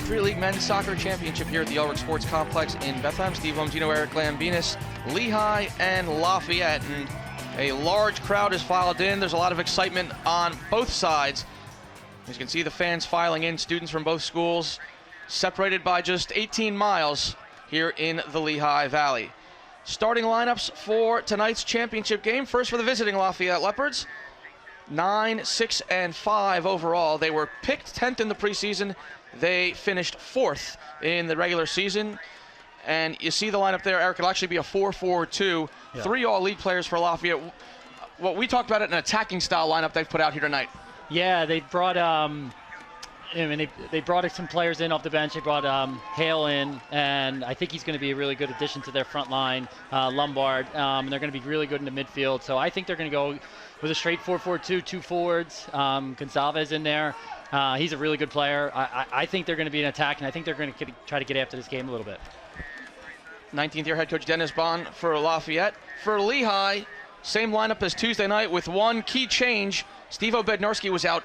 Patriot League Men's Soccer Championship here at the Elric Sports Complex in Bethlehem. Steve Lomzino, Eric Lambinas, Lehi and Lafayette. And a large crowd has filed in. There's a lot of excitement on both sides. As you can see, the fans filing in, students from both schools, separated by just 18 miles here in the Lehigh Valley. Starting lineups for tonight's championship game. First for the visiting Lafayette Leopards. 9, 6, and 5 overall. They were picked 10th in the preseason. They finished 4th in the regular season. And you see the lineup there, Eric. It'll actually be a 4-4-2. Yeah. 3 all-league players for Lafayette. What we talked about it, an attacking style lineup they've put out here tonight. Yeah, they brought they brought some players in off the bench. They brought Hale in, and I think he's going to be a really good addition to their front line, Lombard, and they're going to be really good in the midfield. So I think they're going to go with a straight 4-4-2, 2 forwards. Gonzalez in there. He's a really good player. I think they're going to be an attack, and I think they're going to try to get after this game a little bit. 19th-year head coach Dennis Bond for Lafayette. For Lehi, same lineup as Tuesday night with one key change. Steve-O Bednarski was out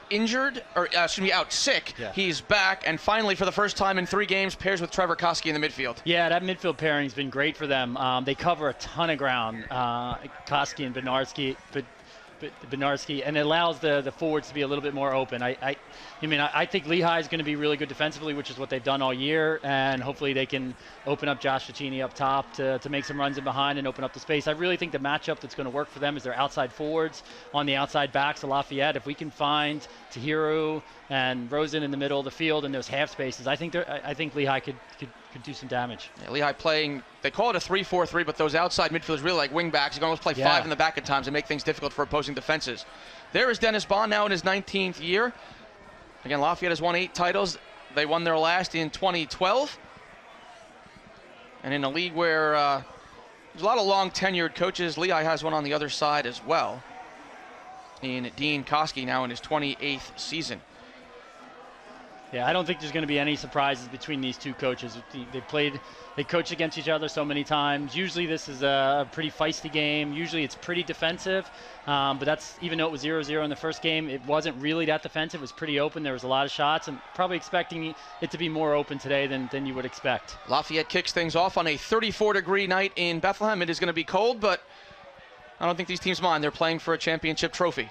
sick. Yeah. He's back, and finally, for the first time in 3 games, pairs with Trevor Koski in the midfield. Yeah, that midfield pairing's been great for them. They cover a ton of ground, Koski and Bednarski, and it allows the forwards to be a little bit more open. I think Lehi is going to be really good defensively, which is what they've done all year, and hopefully they can open up Josh Luchini up top to make some runs in behind and open up the space. I really think the matchup that's going to work for them is their outside forwards on the outside backs of Lafayette. If we can find Tahiru and Rosen in the middle of the field in those half spaces, I think Lehi could do some damage. Yeah, Lehi playing, they call it a 3-4-3, but those outside midfielders really like wing backs. You can almost play 5 in the back at times and make things difficult for opposing defenses. There is Dennis Bond now in his 19th year. Again, Lafayette has won 8 titles. They won their last in 2012. And in a league where there's a lot of long tenured coaches, Lehi has one on the other side as well. In Dean Koski now in his 28th season. Yeah, I don't think there's going to be any surprises between these two coaches. They coached against each other so many times. Usually this is a pretty feisty game. Usually it's pretty defensive, but that's, even though it was 0-0 in the first game, it wasn't really that defensive. It was pretty open. There was a lot of shots. I'm probably expecting it to be more open today than you would expect. Lafayette kicks things off on a 34-degree night in Bethlehem. It is going to be cold, but I don't think these teams mind. They're playing for a championship trophy.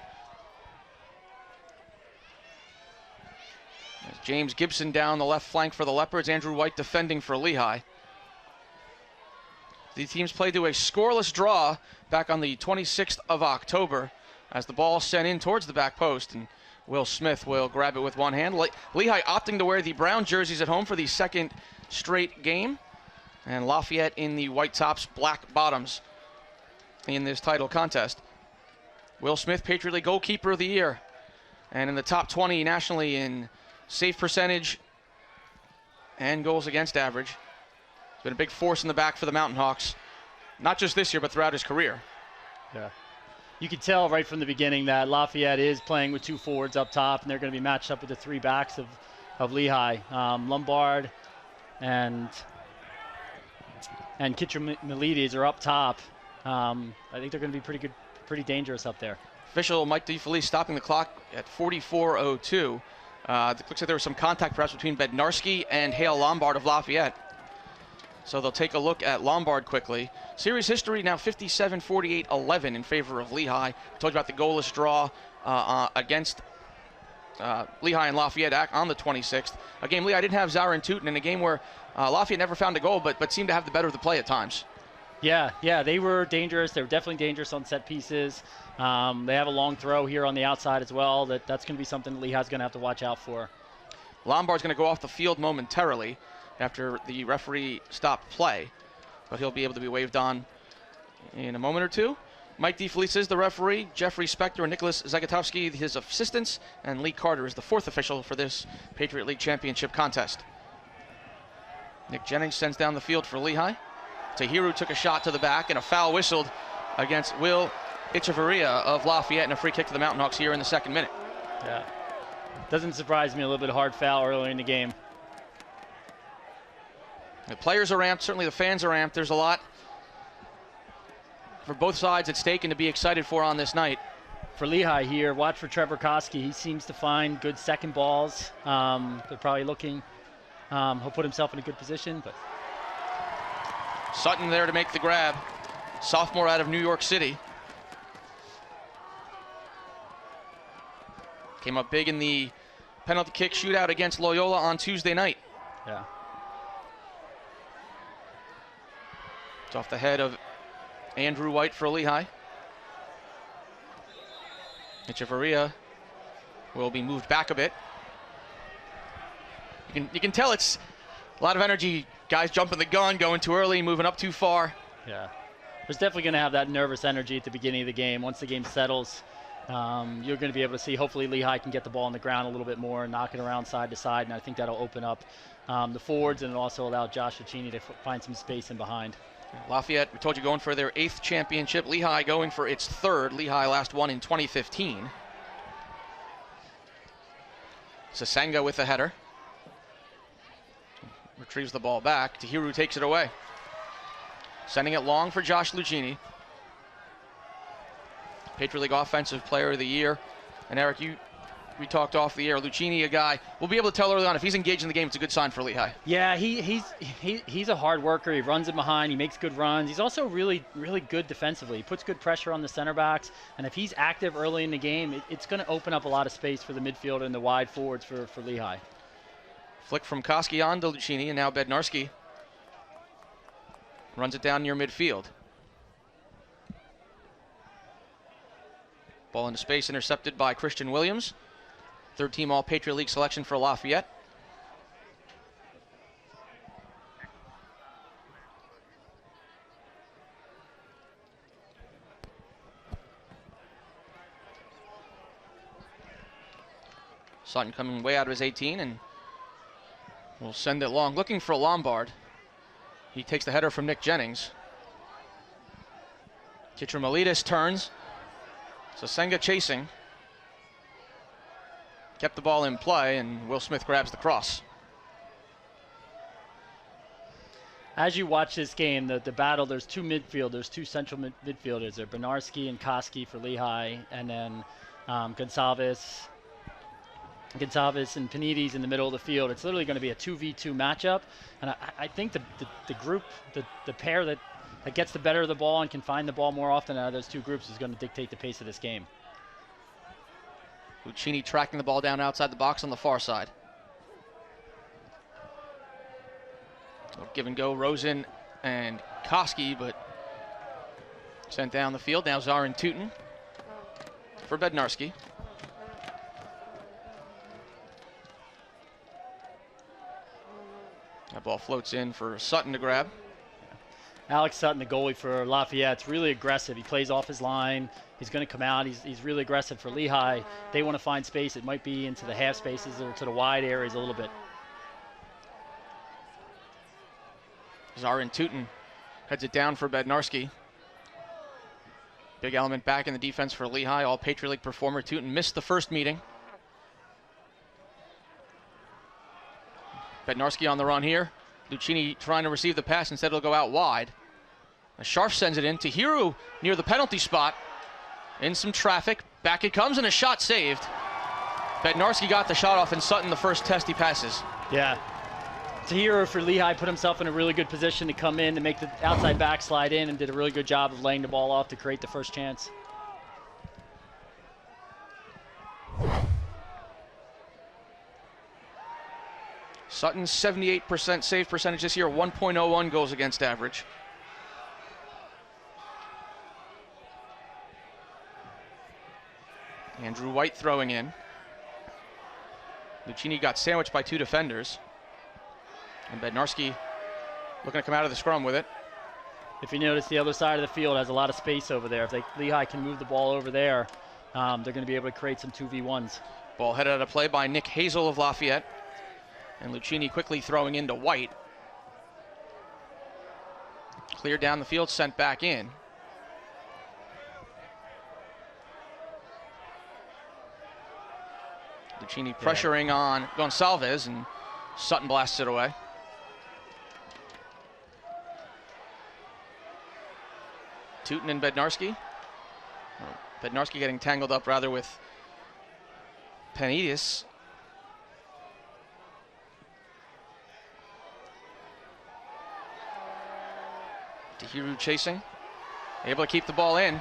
James Gibson down the left flank for the Leopards. Andrew White defending for Lehi. The teams played to a scoreless draw back on the 26th of October as the ball sent in towards the back post, and Will Smith will grab it with one hand. Lehi opting to wear the brown jerseys at home for the 2nd straight game, and Lafayette in the white tops, black bottoms in this title contest. Will Smith, Patriot League goalkeeper of the year, and in the top 20 nationally in save percentage and goals against average. He's been a big force in the back for the Mountain Hawks, not just this year, but throughout his career. Yeah. You could tell right from the beginning that Lafayette is playing with 2 forwards up top, and they're going to be matched up with the 3 backs of Lehi. Lombard and Meletis are up top. I think they're going to be pretty good, pretty dangerous up there. Official Mike DeFelice stopping the clock at 44:02. It looks like there was some contact perhaps between Bednarski and Hale Lombard of Lafayette. So they'll take a look at Lombard quickly. Series history now 57-48-11 in favor of Lehi. I told you about the goalless draw against Lehi and Lafayette on the 26th. A game Lehi didn't have Zahran and Tooten in a game where Lafayette never found a goal, but seemed to have the better of the play at times. Yeah, they were dangerous. They were definitely dangerous on set pieces. They have a long throw here on the outside as well. That's going to be something that Lehi's going to have to watch out for. Lombard's going to go off the field momentarily after the referee stopped play, but he'll be able to be waved on in a moment or two. Mike DeFelice is the referee. Jeffrey Spector and Nicholas Zagatowski, his assistants, and Lee Carter is the 4th official for this Patriot League Championship contest. Nick Jennings sends down the field for Lehi. Tahiru took a shot to the back, and a foul whistled against Will Echeverria of Lafayette, and a free kick to the Mountain Hawks here in the 2nd minute. Yeah, doesn't surprise me, a little bit of hard foul early in the game. The players are amped, certainly the fans are amped. There's a lot for both sides at stake and to be excited for on this night. For Lehi here, watch for Trevor Koski. He seems to find good second balls. They're probably looking He'll put himself in a good position. But Sutton there to make the grab. Sophomore out of New York City. Came up big in the penalty kick shootout against Loyola on Tuesday night. Yeah. It's off the head of Andrew White for Lehi. Echeverria will be moved back a bit. You can tell it's a lot of energy. Guys jumping the gun, going too early, moving up too far. Yeah. There's definitely going to have that nervous energy at the beginning of the game. Once the game settles, you're going to be able to see, hopefully Lehi can get the ball on the ground a little bit more and knock it around side to side, and I think that'll open up the forwards and also allow Josh Luchini to find some space in behind. Lafayette, we told you, going for their 8th championship. Lehi going for its 3rd. Lehi last won in 2015. Sasenga with the header. Retrieves the ball back. Tahiru takes it away. Sending it long for Josh Luchini. Patriot League Offensive Player of the Year. And Eric, we talked off the air. Luchini, a guy, we'll be able to tell early on if he's engaged in the game, it's a good sign for Lehi. Yeah, he's a hard worker. He runs it behind. He makes good runs. He's also really, really good defensively. He puts good pressure on the center backs. And if he's active early in the game, it's going to open up a lot of space for the midfield and the wide forwards for Lehi. Flick from Koski on to Luchini, and now Bednarski runs it down near midfield. Ball into space, intercepted by Kristian Williams. 3rd-team All-Patriot League selection for Lafayette. Sutton coming way out of his 18 and will send it long, looking for a Lombard. He takes the header from Nick Jennings. Meletis turns. Sasenga chasing. Kept the ball in play, and Will Smith grabs the cross. As you watch this game, the battle, there's two midfielders, two central midfielders. They're Bednarski and Koski for Lehi, and then Gonçalves and Penitas in the middle of the field. It's literally going to be a 2v2 matchup, and I think the group, the pair that gets the better of the ball and can find the ball more often out of those two groups is going to dictate the pace of this game. Luchini tracking the ball down outside the box on the far side. Give and go, Rosen and Koski, but sent down the field. Now Zahran Tooten for Bednarski. That ball floats in for Sutton to grab. Alex Sutton, the goalie for Lafayette, is really aggressive. He plays off his line. He's going to come out. He's really aggressive for Lehi. They want to find space. It might be into the half spaces or to the wide areas a little bit. Zahran Tooten heads it down for Bednarski. Big element back in the defense for Lehi. All Patriot League performer. Tooten missed the first meeting. Bednarski on the run here. Luchini trying to receive the pass. Instead, it'll go out wide. Sharf sends it in. Tahiru near the penalty spot. In some traffic. Back it comes, and a shot saved. Bednarski got the shot off, and Sutton the first test he passes. Yeah. Tahiru for Lehi put himself in a really good position to come in to make the outside back slide in, and did a really good job of laying the ball off to create the first chance. Sutton's 78% save percentage this year, 1.01 goals against average. Andrew White throwing in. Luchini got sandwiched by two defenders. And Bednarski looking to come out of the scrum with it. If you notice, the other side of the field has a lot of space over there. If Lehi can move the ball over there, they're going to be able to create some 2v1s. Ball headed out of play by Nick Hazel of Lafayette. And Luchini quickly throwing into White. Cleared down the field, sent back in. Luchini pressuring on Gonçalves, and Sutton blasts it away. Tooten and Bednarski. Bednarski getting tangled up rather with Penitas. Tahiru chasing. Able to keep the ball in.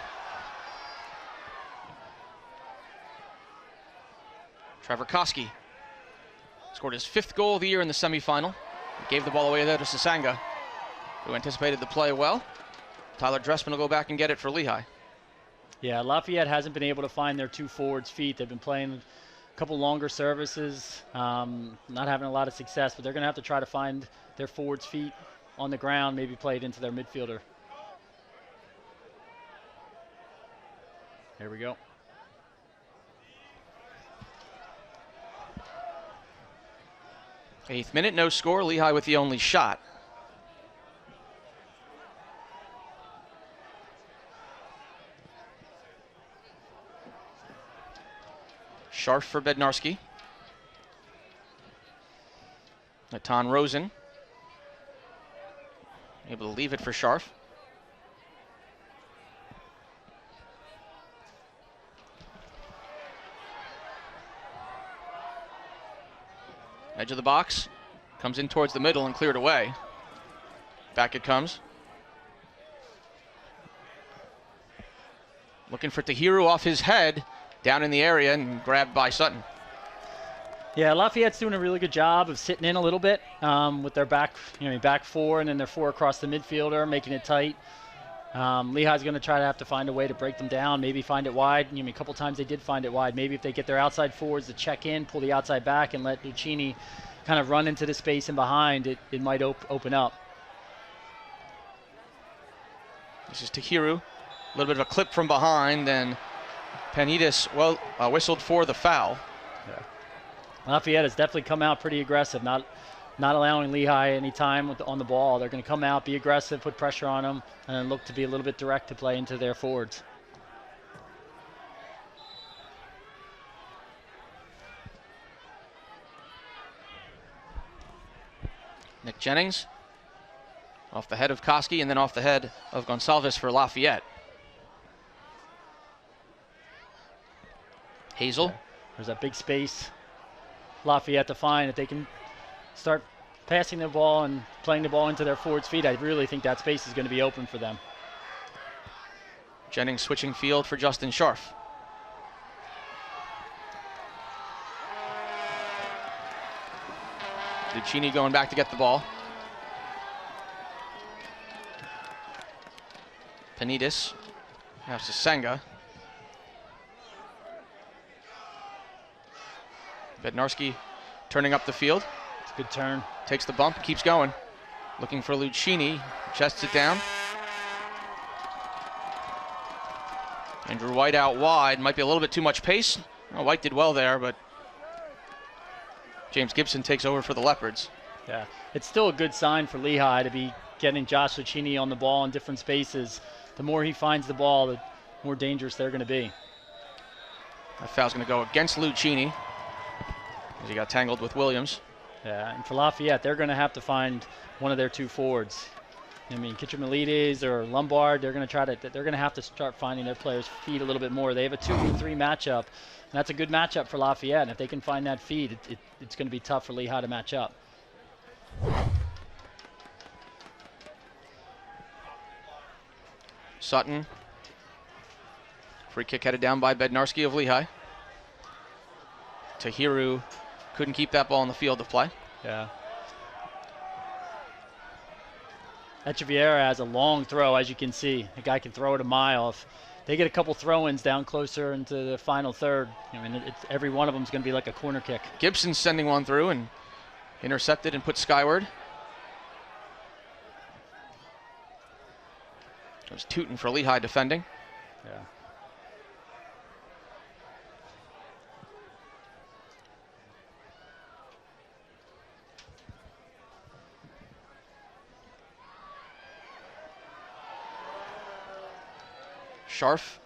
Trevor Koski scored his 5th goal of the year in the semifinal. Gave the ball away there to Sasanga, who anticipated the play well. Tyler Dressman will go back and get it for Lehi. Yeah, Lafayette hasn't been able to find their 2 forwards' feet. They've been playing a couple longer services, not having a lot of success, but they're going to have to try to find their forwards' feet on the ground, maybe play it into their midfielder. Here we go. Eighth minute, no score. Lehi with the only shot. Scharf for Bednarski. Matan Rosen. Able to leave it for Scharf. Edge of the box. Comes in towards the middle and cleared away. Back it comes. Looking for Tahiru off his head. Down in the area and grabbed by Sutton. Yeah, Lafayette's doing a really good job of sitting in a little bit with their back 4 and then their 4 across the midfielder, making it tight. Lehi's going to try to have to find a way to break them down, maybe find it wide. A couple times they did find it wide. Maybe if they get their outside forwards to check in, pull the outside back, and let Luchini kind of run into the space in behind, it might open up. This is Tahiru. A little bit of a clip from behind, and Penitas whistled for the foul. Yeah. Lafayette has definitely come out pretty aggressive, not allowing Lehi any time on the ball. They're going to come out, be aggressive, put pressure on them, and then look to be a little bit direct to play into their forwards. Nick Jennings off the head of Koski and then off the head of Gonsalves for Lafayette. Hazel. Yeah. There's that big space Lafayette to find. If they can start passing the ball and playing the ball into their forwards' feet, I really think that space is going to be open for them. Jennings switching field for Justin Scharf. Luchini going back to get the ball. Penitas. Now Sasanga. Bednarski turning up the field. It's a good turn. Takes the bump, keeps going. Looking for Luchini, chests it down. Andrew White out wide, might be a little bit too much pace. Oh, White did well there, but James Gibson takes over for the Leopards. Yeah, it's still a good sign for Lehi to be getting Josh Luchini on the ball in different spaces. The more he finds the ball, the more dangerous they're going to be. That foul's going to go against Luchini, as he got tangled with Williams. Yeah, and for Lafayette, they're going to have to find one of their 2 forwards. Meletis or Lombard, they're going to have to start finding their players' feet a little bit more. They have a 2-3 matchup, and that's a good matchup for Lafayette. And if they can find that feed, it's going to be tough for Lehi to match up. Sutton. Free kick headed down by Bednarski of Lehi. Tahiru couldn't keep that ball in the field of play. Yeah. Echeverria has a long throw, as you can see. The guy can throw it a mile. If they get a couple throw-ins down closer into the final third, every one of them is going to be like a corner kick. Gibson sending one through and intercepted and put skyward. It was Tooten for Lehi defending. Yeah. Scharf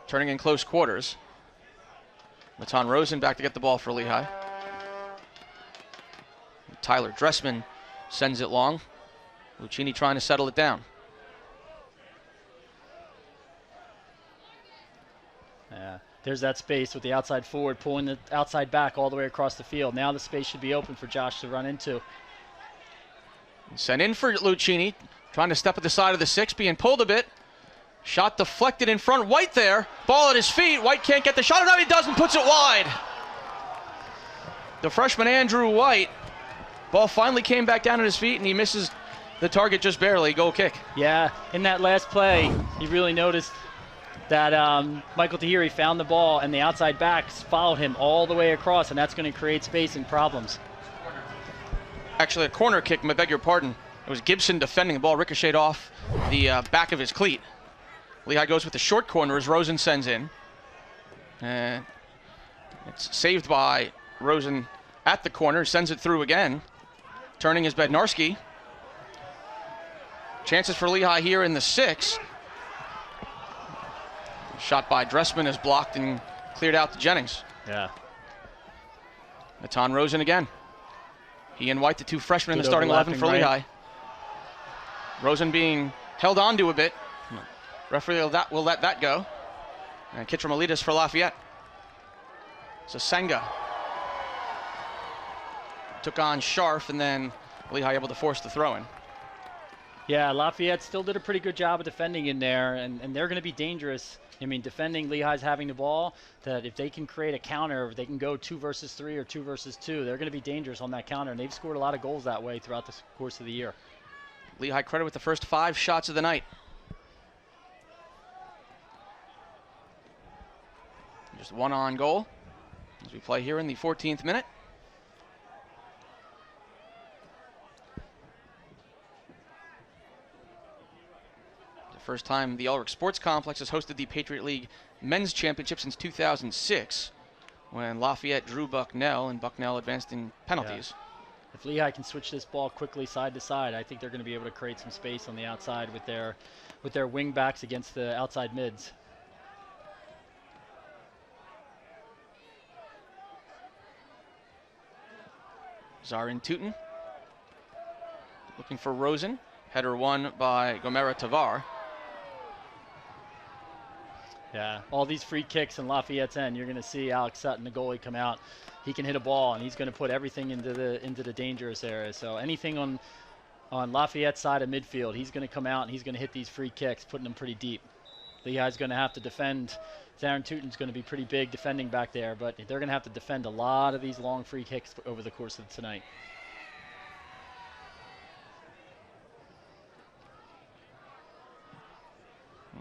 turning in close quarters. Matan Rosen back to get the ball for Lehi. Tyler Dressman sends it long. Luchini trying to settle it down. Yeah, there's that space with the outside forward pulling the outside back all the way across the field. Now the space should be open for Josh to run into. Sent in for Luchini. Trying to step at the side of the 6, being pulled a bit. Shot deflected in front. White there. Ball at his feet. White can't get the shot. No, he doesn't. Puts it wide. The freshman Andrew White. Ball finally came back down at his feet, and he misses the target just barely. Goal kick. Yeah, in that last play, he really noticed that Michael Tahiri found the ball, and the outside backs followed him all the way across, and that's going to create space and problems. Actually, a corner kick. I beg your pardon. It was Gibson defending. The ball ricocheted off the back of his cleat. Lehigh goes with the short corner as Rosen sends in. And it's saved by Rosen at the corner. Sends it through again. Turning is Bednarski. Chances for Lehigh here in the 6. Shot by Dressman is blocked and cleared out to Jennings. Yeah. Matan Rosen again. He and White, the two freshmen in the Good starting 11 for right. Lehigh. Rosen being held onto a bit. Referee will let that go. And kick from Meletis for Lafayette. So Senga took on Scharf, and then Lehigh able to force the throw in. Yeah, Lafayette still did a pretty good job of defending in there, and they're going to be dangerous. I mean, defending, Lehigh's having the ball, that if they can create a counter, if they can go 2 versus 3 or 2 versus 2, they're going to be dangerous on that counter, and they've scored a lot of goals that way throughout the course of the year. Lehigh credit with the first 5 shots of the night. Just one on goal as we play here in the 14th minute. The first time the Ulrich Sports Complex has hosted the Patriot League Men's Championship since 2006, when Lafayette drew Bucknell and Bucknell advanced in penalties. Yeah. If Lehigh can switch this ball quickly side to side, I think they're going to be able to create some space on the outside with their wing backs against the outside mids. Zahran Tooten looking for Rosen. Header won by Gomera Tavar. Yeah, all these free kicks in Lafayette's end, you're going to see Alex Sutton, the goalie, come out. He can hit a ball, and he's going to put everything into the dangerous area. So anything on Lafayette's side of midfield, he's going to come out and he's going to hit these free kicks, putting them pretty deep. Lehigh's going to have to defend. Zahran Tooten's going to be pretty big defending back there, but they're going to have to defend a lot of these long free kicks over the course of tonight.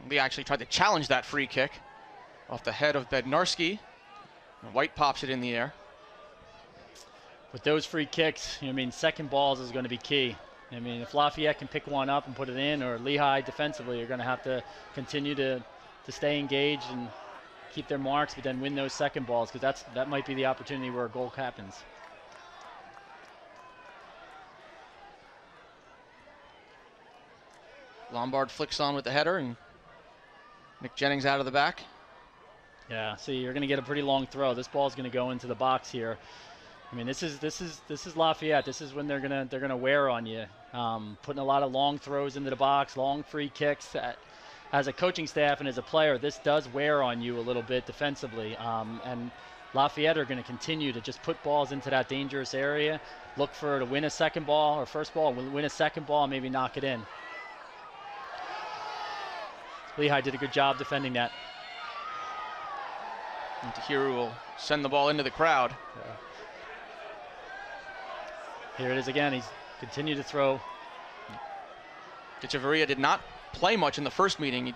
Lee actually tried to challenge that free kick off the head of Bednarski. White pops it in the air. With those free kicks, I mean, second balls is going to be key. I mean, if Lafayette can pick one up and put it in, or Lehigh defensively are going to have to continue to stay engaged and keep their marks, but then win those second balls, because that might be the opportunity where a goal happens. Lombard flicks on with the header, and Nick Jennings out of the back. Yeah, see, you're going to get a pretty long throw. This ball is going to go into the box here. I mean, this is Lafayette. This is when they're gonna wear on you, putting a lot of long throws into the box, long free kicks. As a coaching staff and as a player, this does wear on you a little bit defensively. And Lafayette are going to continue to just put balls into that dangerous area, look for to win a second ball or first ball, win a second ball, and maybe knock it in. Lehigh did a good job defending that. And Tahiru will send the ball into the crowd. Yeah. Here it is again. He's continued to throw. Echeverria did not play much in the first meeting. He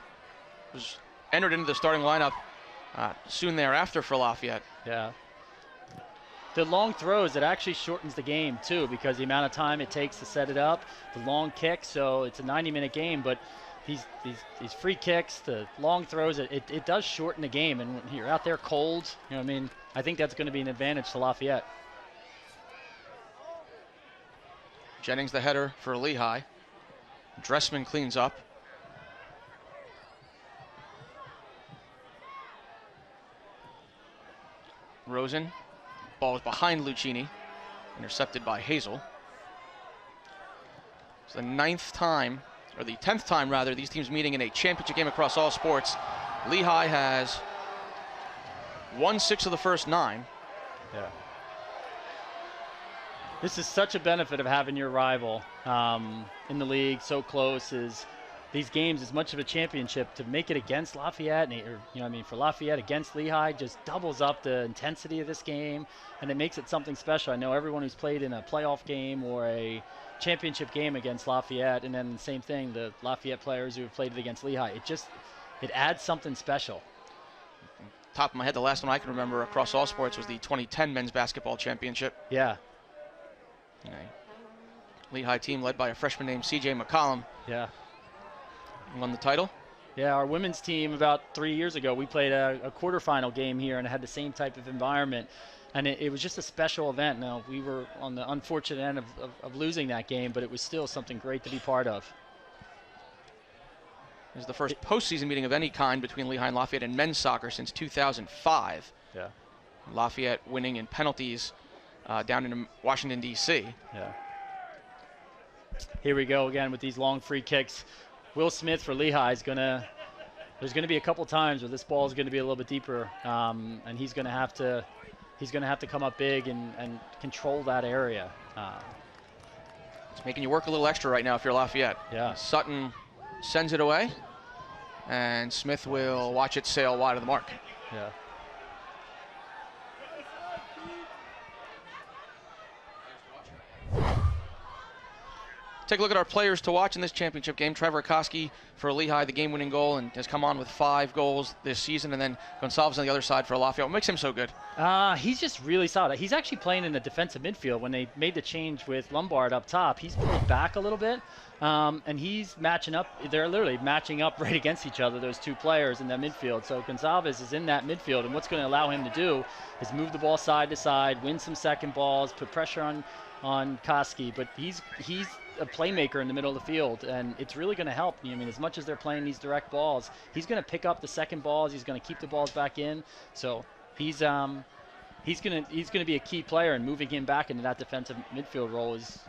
was entered into the starting lineup soon thereafter for Lafayette. Yeah. The long throws, it actually shortens the game too, because the amount of time it takes to set it up, the long kicks, so it's a 90-minute game, but these free kicks, the long throws, it does shorten the game, and when you're out there cold, you know what I mean, I think that's going to be an advantage to Lafayette. Jennings the header for Lehigh. Dressman cleans up. Rosen. Ball is behind Luchini. Intercepted by Hazel. It's the 9th time, or the 10th time rather, these teams meeting in a championship game across all sports. Lehigh has won 6 of the first 9. Yeah. This is such a benefit of having your rival in the league so close. Is these games as much of a championship to make it against Lafayette, for Lafayette against Lehi just doubles up the intensity of this game, and it makes it something special. I know everyone who's played in a playoff game or a championship game against Lafayette, and then the same thing, the Lafayette players who have played it against Lehi, it adds something special. Top of my head, the last one I can remember across all sports was the 2010 men's basketball championship. Yeah. Lehigh team led by a freshman named C.J. McCollum. Yeah. Won the title. Yeah, our women's team about 3 years ago, we played a quarterfinal game here and it had the same type of environment. And it was just a special event. Now, we were on the unfortunate end of losing that game, but it was still something great to be part of. It was the first postseason meeting of any kind between Lehigh and Lafayette in men's soccer since 2005. Yeah. Lafayette winning in penalties down in Washington, D.C. Yeah. Here we go again with these long free kicks. Will Smith for Lehigh is there's gonna be a couple times where this ball is gonna be a little bit deeper, and he's gonna have to come up big and control that area. It's making you work a little extra right now if you're Lafayette. Yeah. Sutton sends it away, and Smith will watch it sail wide of the mark. Yeah. Take a look at our players to watch in this championship game. Trevor Koski for Lehi, the game-winning goal, and has come on with 5 goals this season. And then Gonsalves on the other side for Lafayette. What makes him so good? He's just really solid. He's actually playing in the defensive midfield. When they made the change with Lombard up top, he's pulled back a little bit, and he's matching up. They're literally matching up right against each other, those two players in that midfield. So Gonsalves is in that midfield, and what's going to allow him to do is move the ball side to side, win some second balls, put pressure on Koski. But he's a playmaker in the middle of the field, and it's really going to help. I mean, as much as they're playing these direct balls, he's going to pick up the second balls. He's going to keep the balls back in. So he's going to be a key player, and moving him back into that defensive midfield role is,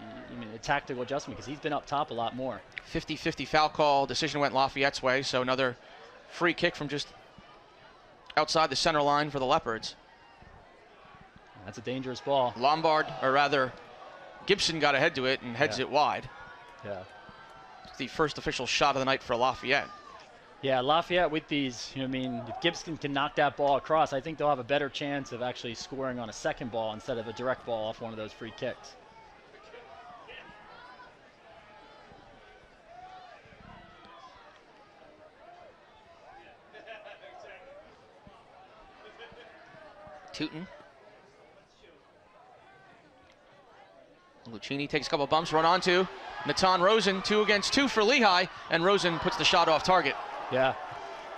a tactical adjustment because he's been up top a lot more. 50-50 foul call. Decision went Lafayette's way, so another free kick from just outside the center line for the Leopards. That's a dangerous ball. Lombard, or rather, Gibson got ahead to it and heads it wide. Yeah. It's the first official shot of the night for Lafayette. Yeah, Lafayette with these, if Gibson can knock that ball across, I think they'll have a better chance of actually scoring on a second ball instead of a direct ball off one of those free kicks. Tooten. Luchini takes a couple bumps, run onto Matan. Rosen, 2 against 2 for Lehi, and Rosen puts the shot off target. Yeah.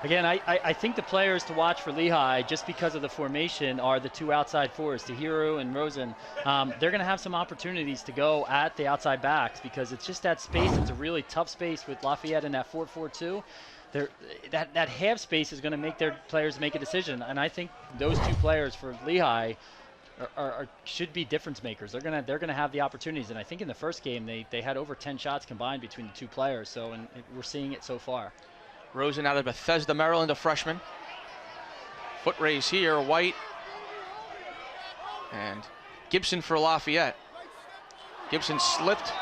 Again, I think the players to watch for Lehi, just because of the formation, are the 2 outside forwards, Tahiru and Rosen. They're going to have some opportunities to go at the outside backs because it's just that space. It's a really tough space with Lafayette in that 4-4-2. That half space is going to make their players make a decision, and I think those 2 players for Lehi should be difference makers. They're gonna have the opportunities, and I think in the first game they had over 10 shots combined between the 2 players. So we're seeing it so far. Rosen out of Bethesda, Maryland, a freshman. Foot race here, White and Gibson for Lafayette. Gibson slipped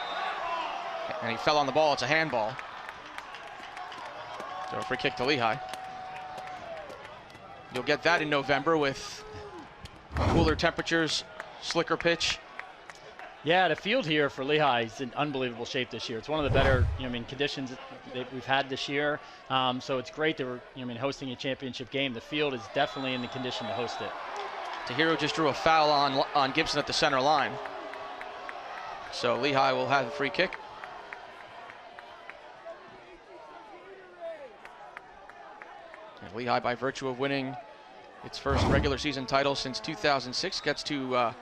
and he fell on the ball. It's a handball. So a free kick to Lehi. You'll get that in November with cooler temperatures, slicker pitch. Yeah, the field here for Lehi is in unbelievable shape this year. It's one of the better, conditions that we've had this year. So it's great that we're, hosting a championship game. The field is definitely in the condition to host it. Tahiru just drew a foul on Gibson at the center line. So Lehi will have a free kick. And Lehi, by virtue of winning its first regular season title since 2006, gets to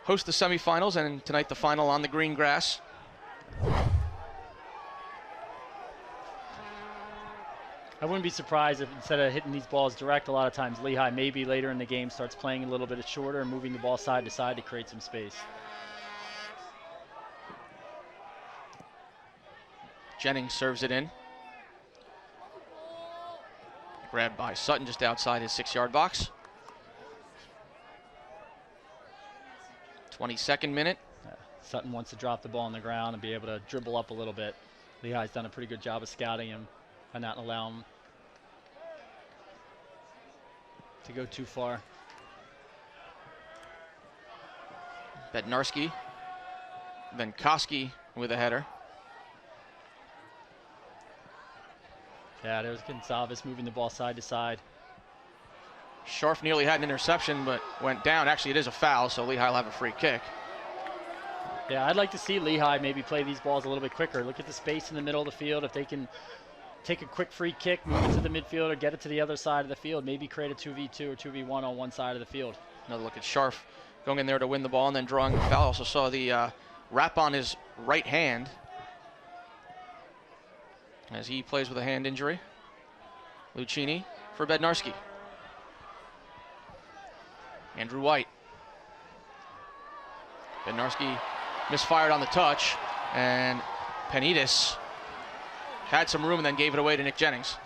host the semifinals, and tonight the final on the green grass. I wouldn't be surprised if instead of hitting these balls direct, a lot of times Lehi maybe later in the game starts playing a little bit shorter and moving the ball side to side to create some space. Jennings serves it in. Grabbed by Sutton just outside his 6-yard box. 22nd minute. Sutton wants to drop the ball on the ground and be able to dribble up a little bit. Lehi's done a pretty good job of scouting him and not allow him to go too far. Bednarski, then Koski with a header. Yeah, there's Gonzalez moving the ball side to side. Scharf nearly had an interception, but went down. Actually, it is a foul, so Lehigh will have a free kick. Yeah, I'd like to see Lehi maybe play these balls a little bit quicker. Look at the space in the middle of the field. If they can take a quick free kick, move it to the midfield, or get it to the other side of the field, maybe create a 2v2 or 2v1 on one side of the field. Another look at Scharf going in there to win the ball and then drawing the foul. Also saw the wrap on his right hand as he plays with a hand injury. Luchini for Bednarski. Andrew White. Bednarski misfired on the touch, and Penitas had some room and then gave it away to Nick Jennings.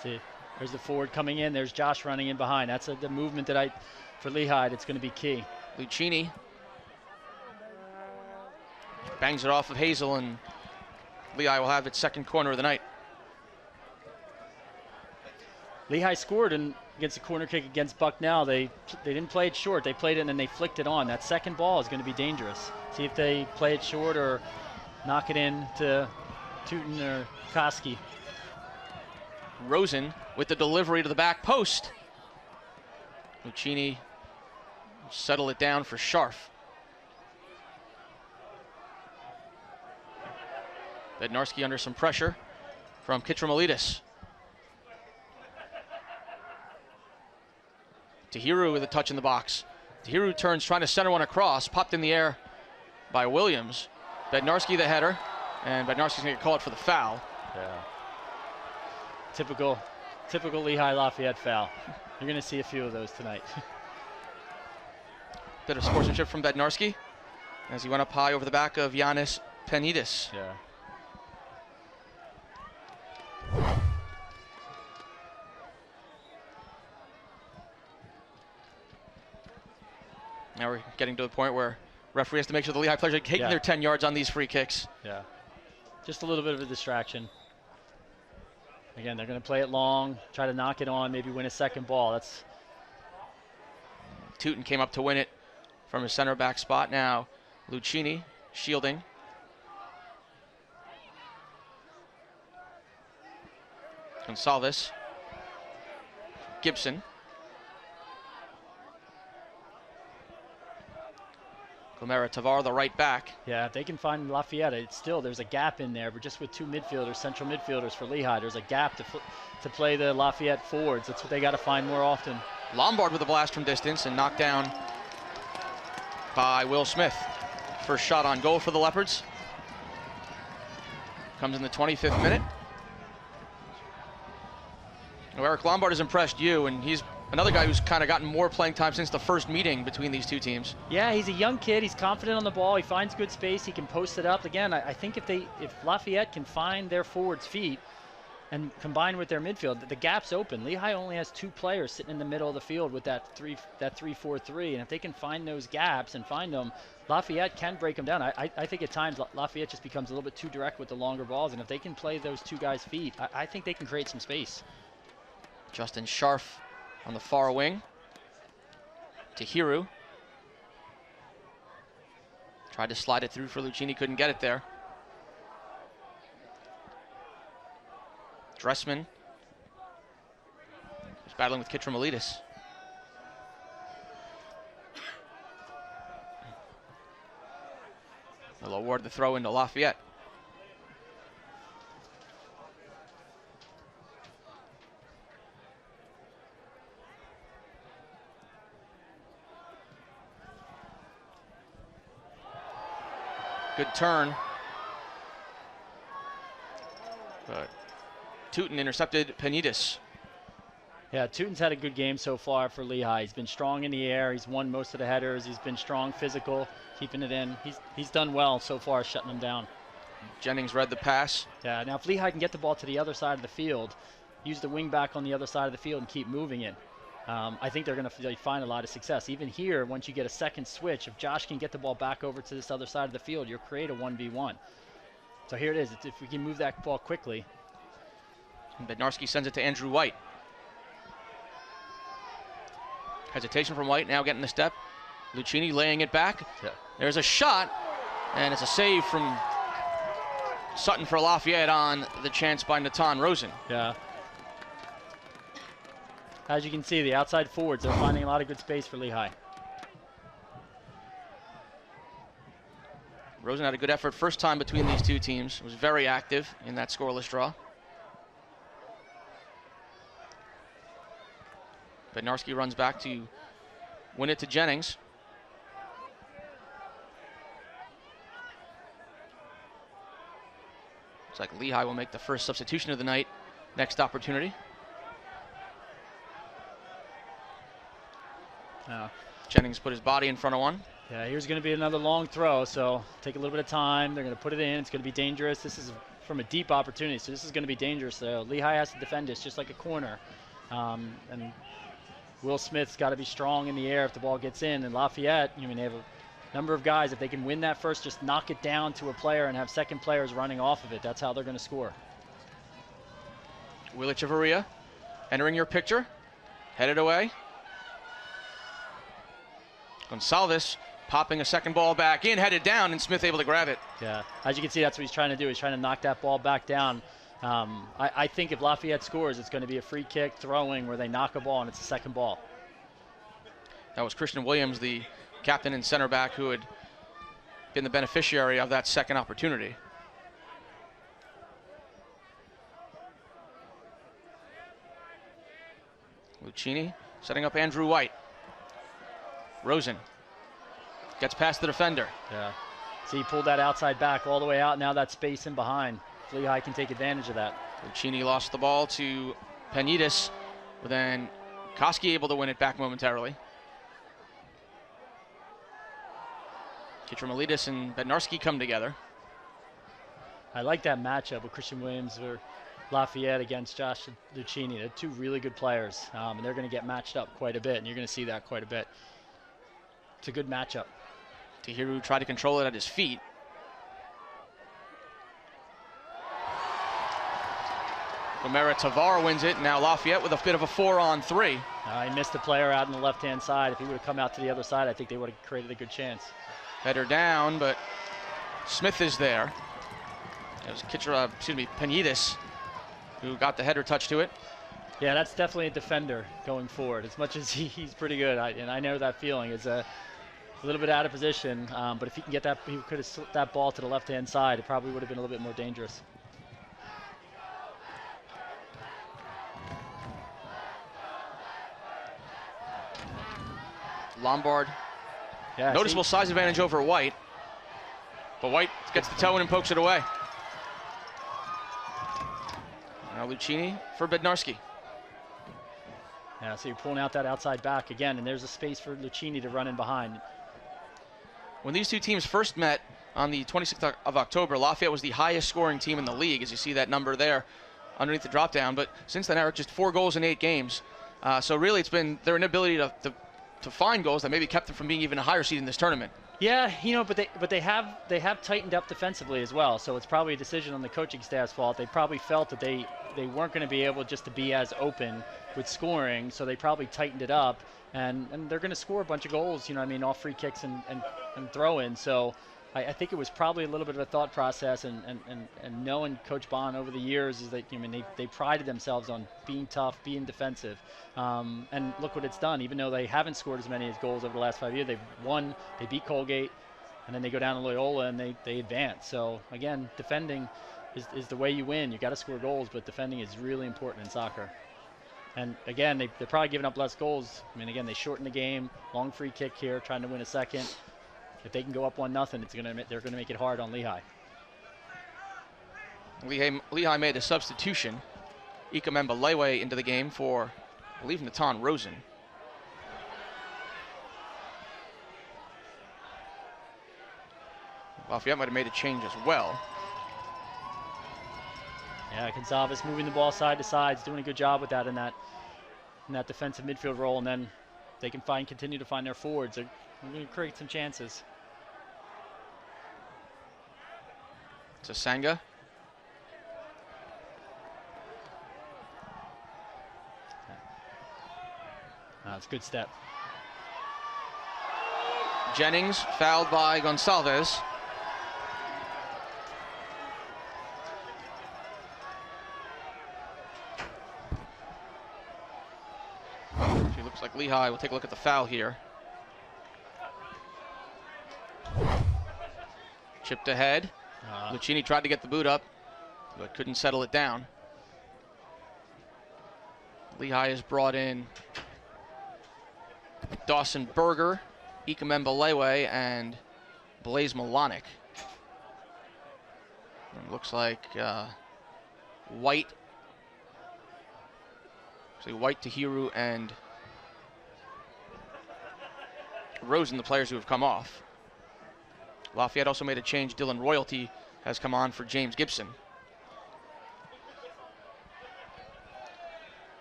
See, there's the forward coming in. There's Josh running in behind. That's the movement that for Lehigh, it's going to be key. Luchini bangs it off of Hazel, and Lehigh will have its second corner of the night. Lehigh scored against a corner kick against Bucknell. They didn't play it short. They played it and then they flicked it on. That second ball is going to be dangerous. See if they play it short or knock it in to Tooten or Koski. Rosen with the delivery to the back post. Luchini settle it down for Scharf. Bednarski under some pressure from Meletis. Tahiru with a touch in the box. Tahiru turns, trying to center one across, popped in the air by Williams. Bednarski the header, and Bednarski's going to get called for the foul. Yeah. Typical Lehigh Lafayette foul. You're going to see a few of those tonight. Bit of sportsmanship from Bednarski as he went up high over the back of Giannis Penitas. Yeah. Now we're getting to the point where referee has to make sure the Lehigh players are taking their 10 yards on these free kicks. Yeah. Just a little bit of a distraction. Again, they're going to play it long, try to knock it on, maybe win a second ball. That's Tooten came up to win it from his center back spot. Now Luchini shielding. Gonsalves. Gibson. Lemare Tavar, the right back. Yeah, if they can find Lafayette, there's a gap in there, but just with two midfielders, central midfielders for Lehigh, there's a gap to play the Lafayette forwards. That's what they got to find more often. Lombard with a blast from distance and knocked down by Will Smith. First shot on goal for the Leopards. Comes in the 25th minute. Well, Eric, Lombard has impressed you, and he's another guy who's kind of gotten more playing time since the first meeting between these two teams. Yeah, he's a young kid. He's confident on the ball. He finds good space. He can post it up. Again, I think if Lafayette can find their forwards' feet and combine with their midfield, the gap's open. Lehigh only has two players sitting in the middle of the field with that 3-4-3, and if they can find those gaps and find them, Lafayette can break them down. I think at times Lafayette just becomes a little bit too direct with the longer balls, and if they can play those two guys' feet, I think they can create some space. Justin Scharf on the far wing. Tahiru tried to slide it through for Luchini, couldn't get it there. Dressman is battling with Meletis. They'll award the throw into Lafayette. Good turn. But Tooten intercepted Penitas. Yeah, Tooten's had a good game so far for Lehi. He's been strong in the air. He's won most of the headers. He's been strong, physical, keeping it in. He's done well so far, shutting them down. Jennings read the pass. Yeah, now if Lehi can get the ball to the other side of the field, use the wing back on the other side of the field and keep moving it, I think they're going to find a lot of success. Even here, once you get a second switch, if Josh can get the ball back over to this other side of the field, you'll create a 1v1. So here it is. If we can move that ball quickly. And Bednarski sends it to Andrew White. Hesitation from White, now getting the step. Luchini laying it back. Yeah. There's a shot, and it's a save from Sutton for Lafayette on the chance by Matan Rosen. Yeah. As you can see, the outside forwards, they're finding a lot of good space for Lehi. Rosen had a good effort first time between these two teams. Was very active in that scoreless draw. Bednarski runs back to win it to Jennings. Looks like Lehi will make the first substitution of the night. Next opportunity. Jennings put his body in front of one. Yeah, here's going to be another long throw, so take a little bit of time. They're going to put it in. It's going to be dangerous. This is from a deep opportunity, so this is going to be dangerous. So Lehi has to defend this just like a corner. And Will Smith's got to be strong in the air if the ball gets in. And Lafayette, I mean, they have a number of guys. If they can win that first, just knock it down to a player and have second players running off of it. That's how they're going to score. Will Echeverria entering your picture. Headed away. Gonsalves popping a second ball back in, headed down, and Smith able to grab it. Yeah, as you can see, that's what he's trying to do. He's trying to knock that ball back down. I think if Lafayette scores, it's going to be a free kick throwing where they knock a ball and it's a second ball. That was Christian Williams, the captain and center back, who had been the beneficiary of that second opportunity. Luchini setting up Andrew White. Rosen gets past the defender. Yeah. See, he pulled that outside back all the way out. Now that space in behind. Lehi can take advantage of that. Luchini lost the ball to Penitas, but then Koski able to win it back momentarily. Meletis and Bednarski come together. I like that matchup with Christian Williams or Lafayette against Josh Luchini. They're two really good players, and they're going to get matched up quite a bit, and you're going to see that quite a bit. It's a good matchup. Tahiru tried to control it at his feet. Lemare Tavar wins it. Now Lafayette with a bit of a 4-on-3. He missed the player out on the left-hand side. If he would have come out to the other side, I think they would have created a good chance. Header down, but Smith is there. It was Penitas who got the header touch to it. Yeah, that's definitely a defender going forward. As much as he's pretty good, and I know that feeling. It's a little bit out of position, but if he can get that, he could have slipped that ball to the left-hand side. It probably would have been a little bit more dangerous. Lombard, yeah, noticeable size advantage over White, but White gets the toe in and pokes it away. Now Luchini for Bednarski. Yeah, so you're pulling out that outside back again, and there's a space for Luchini to run in behind. When these two teams first met on the 26th of October, Lafayette was the highest scoring team in the league, as you see that number there underneath the drop down. But since then, Eric, just 4 goals in 8 games. So really, it's been their inability to find goals that maybe kept them from being even a higher seed in this tournament. Yeah, but they have tightened up defensively as well. So it's probably a decision on the coaching staff's fault. They probably felt that they weren't going to be able just to be as open with scoring, so they probably tightened it up, and they're going to score a bunch of goals, off free kicks and throw-ins. So I think it was probably a little bit of a thought process, and knowing Coach Bond over the years is that they prided themselves on being tough, being defensive, and look what it's done. Even though they haven't scored as many goals over the last 5 years, they've won. They beat Colgate, and then they go down to Loyola and they advance. So again, defending is the way you win. You got to score goals, but defending is really important in soccer. And again, they're probably giving up less goals. Again, they shorten the game. Long free kick here, trying to win a second. If they can go up 1-0, they're gonna make it hard on Lehi. Lehi made a substitution. Ika Mbalewe into the game for, I believe, Matan Rosen. Lafayette might have made a change as well. Yeah, Gonsalves moving the ball side to side, is doing a good job with that in in that defensive midfield role, and then they can continue to find their forwards. They're going to create some chances. To Sanga. That's a good step. Jennings fouled by Gonsalves. She looks like Lehi will take a look at the foul here. Chipped ahead. Luchini tried to get the boot up, but couldn't settle it down. Lehi has brought in Dawson Berger, Ikamemba Lewe, and Blaise Malonic. It looks like White, Tahiru, and Rosen, the players who have come off. Lafayette also made a change. Dylan Royalty has come on for James Gibson.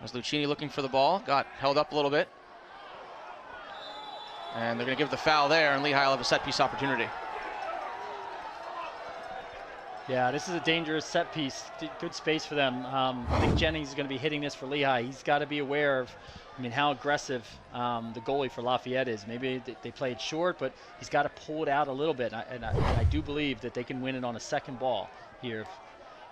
As Luchini looking for the ball, got held up a little bit. And they're going to give the foul there, and Lehi will have a set-piece opportunity. Yeah, this is a dangerous set piece. Good space for them. I think Jennings is going to be hitting this for Lehi. He's got to be aware of, how aggressive the goalie for Lafayette is. Maybe they play it short, but he's got to pull it out a little bit. And I do believe that they can win it on a second ball here.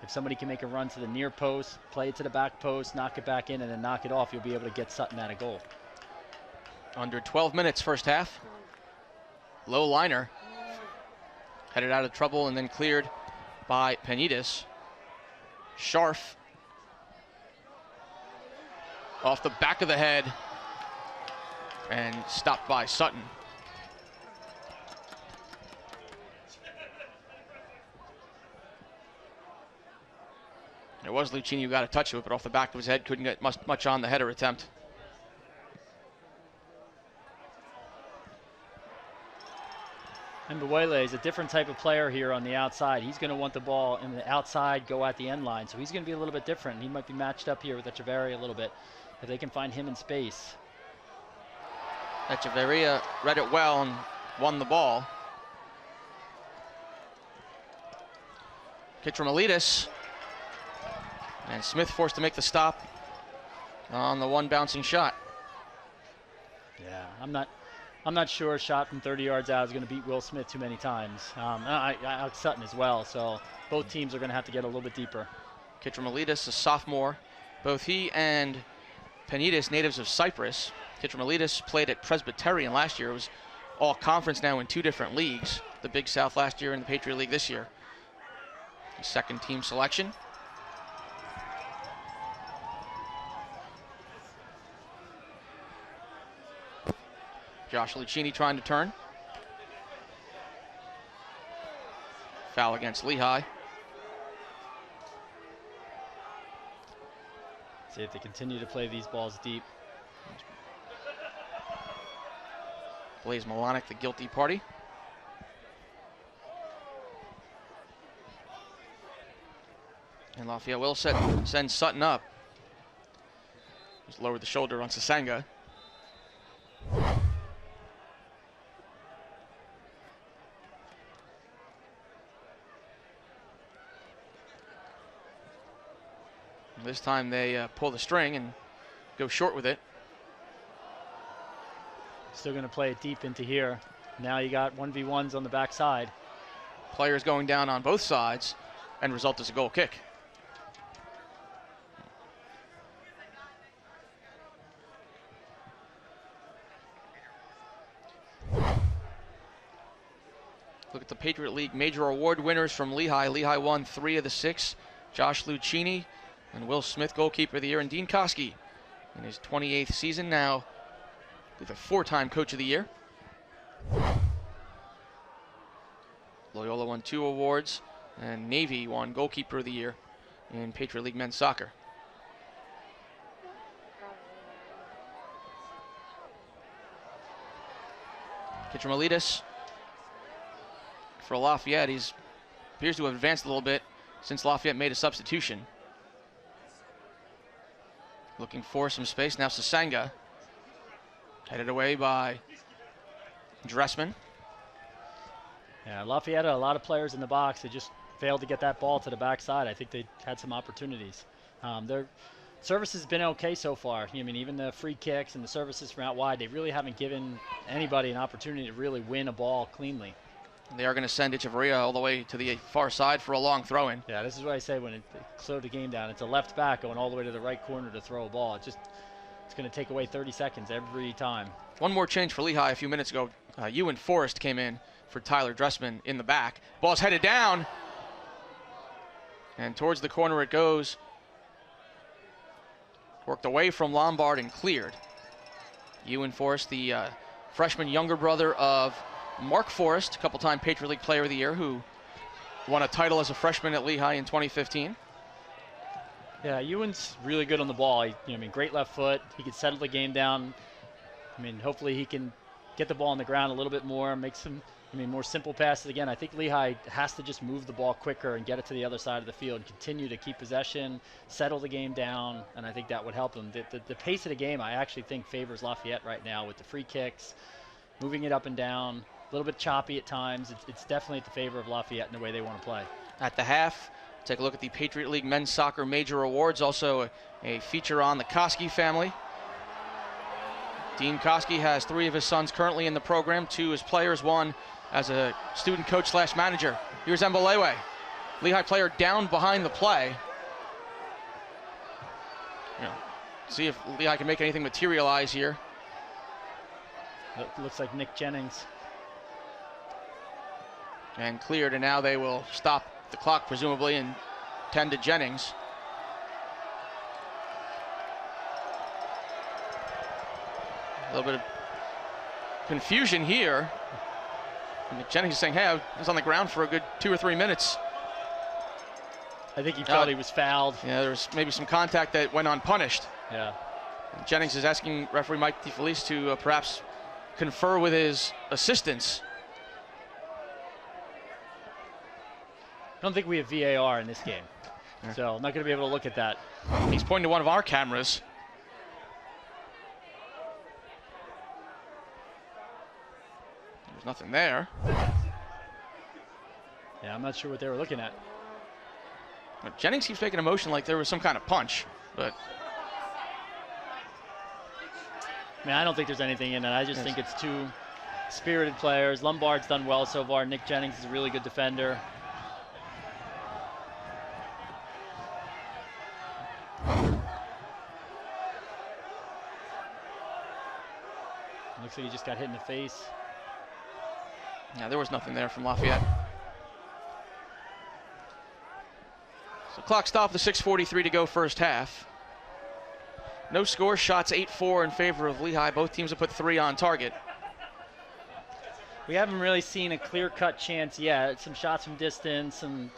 If somebody can make a run to the near post, play it to the back post, knock it back in, and then knock it off, you'll be able to get Sutton at a goal. Under 12 minutes first half. Low liner. Headed out of trouble and then cleared by Penitas. Scharf. Off the back of the head. And stopped by Sutton. It was Luchini who got a touch of it, but off the back of his head, couldn't get much on the header attempt. And Mbuwele is a different type of player here on the outside. He's going to want the ball in the outside, go at the end line. So he's going to be a little bit different. He might be matched up here with Echeverria a little bit if they can find him in space. Echeverria read it well and won the ball. Kitcher Meletis. And Smith forced to make the stop on the one bouncing shot. Yeah, I'm not sure a shot from 30 yards out is going to beat Will Smith too many times. Sutton as well, so both teams are going to have to get a little bit deeper. Kitcher Meletis, a sophomore. Both he and Penitas, natives of Cyprus. Kitcher Meletis played at Presbyterian last year. It was all conference now in two different leagues. The Big South last year and the Patriot League this year. Second team selection. Josh Luchini trying to turn. Foul against Lehi. See if they continue to play these balls deep. Blaise Malonic, the guilty party. And Lafayette will send Sutton up. Just lower the shoulder on Sasanga. This time they pull the string and go short with it. Still going to play it deep into here. Now you got 1v1s on the backside. Players going down on both sides, and result is a goal kick. Look at the Patriot League major award winners from Lehi. Lehi won 3 of the 6. Josh Luchini and Will Smith, goalkeeper of the year, and Dean Koski in his 28th season now with a 4-time coach of the year. Loyola won 2 awards, and Navy won goalkeeper of the year in Patriot League men's soccer. Kitcher Meletis for Lafayette. He appears to have advanced a little bit since Lafayette made a substitution. looking for some space. Now Sasenga. Headed away by Dressman. Yeah, Lafayette had a lot of players in the box. They just failed to get that ball to the backside. I think they had some opportunities. Their service has been okay so far. I mean, even the free kicks and the services from out wide, they really haven't given anybody an opportunity to really win a ball cleanly. They are going to send Echeverria all the way to the far side for a long throw-in. Yeah, this is what I say when it slowed the game down. It's a left back going all the way to the right corner to throw a ball. It's going to take away 30 seconds every time. One more change for Lehigh a few minutes ago. Ewan Forrest came in for Tyler Dressman in the back. Ball's headed down. And towards the corner it goes. Worked away from Lombard and cleared. Ewan Forrest, the freshman younger brother of Mark Forrest, a couple-time Patriot League Player of the Year, who won a title as a freshman at Lehigh in 2015. Yeah, Ewan's really good on the ball. Great left foot. He can settle the game down. Hopefully he can get the ball on the ground a little bit more, make some, more simple passes. Again, I think Lehigh has to just move the ball quicker and get it to the other side of the field and continue to keep possession, settle the game down, and I think that would help them. The pace of the game, I actually think, favors Lafayette right now with the free kicks, moving it up and down, a little bit choppy at times. It's definitely at the favor of Lafayette in the way they want to play. At the half, take a look at the Patriot League Men's Soccer Major Awards, also a feature on the Koski family. Dean Koski has 3 of his sons currently in the program, 2 as players, 1 as a student coach / manager. Here's Mbelewe, Lehigh player down behind the play. See if Lehigh can make anything materialize here. It looks like Nick Jennings. And cleared, and now they will stop the clock presumably and tend to Jennings. A little bit of confusion here. And Jennings is saying, hey, I was on the ground for a good 2 or 3 minutes. I think he felt he was fouled. Yeah, there was maybe some contact that went unpunished. Yeah. And Jennings is asking referee Mike DeFelice to perhaps confer with his assistants. I don't think we have VAR in this game, so I'm not going to be able to look at that. He's pointing to one of our cameras. There's nothing there. Yeah, I'm not sure what they were looking at. But Jennings keeps making a motion like there was some kind of punch, but I don't think there's anything in it. I just think it's 2 spirited players. Lombard's done well so far. Nick Jennings is a really good defender. Looks like he just got hit in the face. Yeah, there was nothing there from Lafayette. So clock stopped, the 6:43 to go first half. No score, shots 8-4 in favor of Lehigh. Both teams have put 3 on target. We haven't really seen a clear-cut chance yet. Some shots from distance and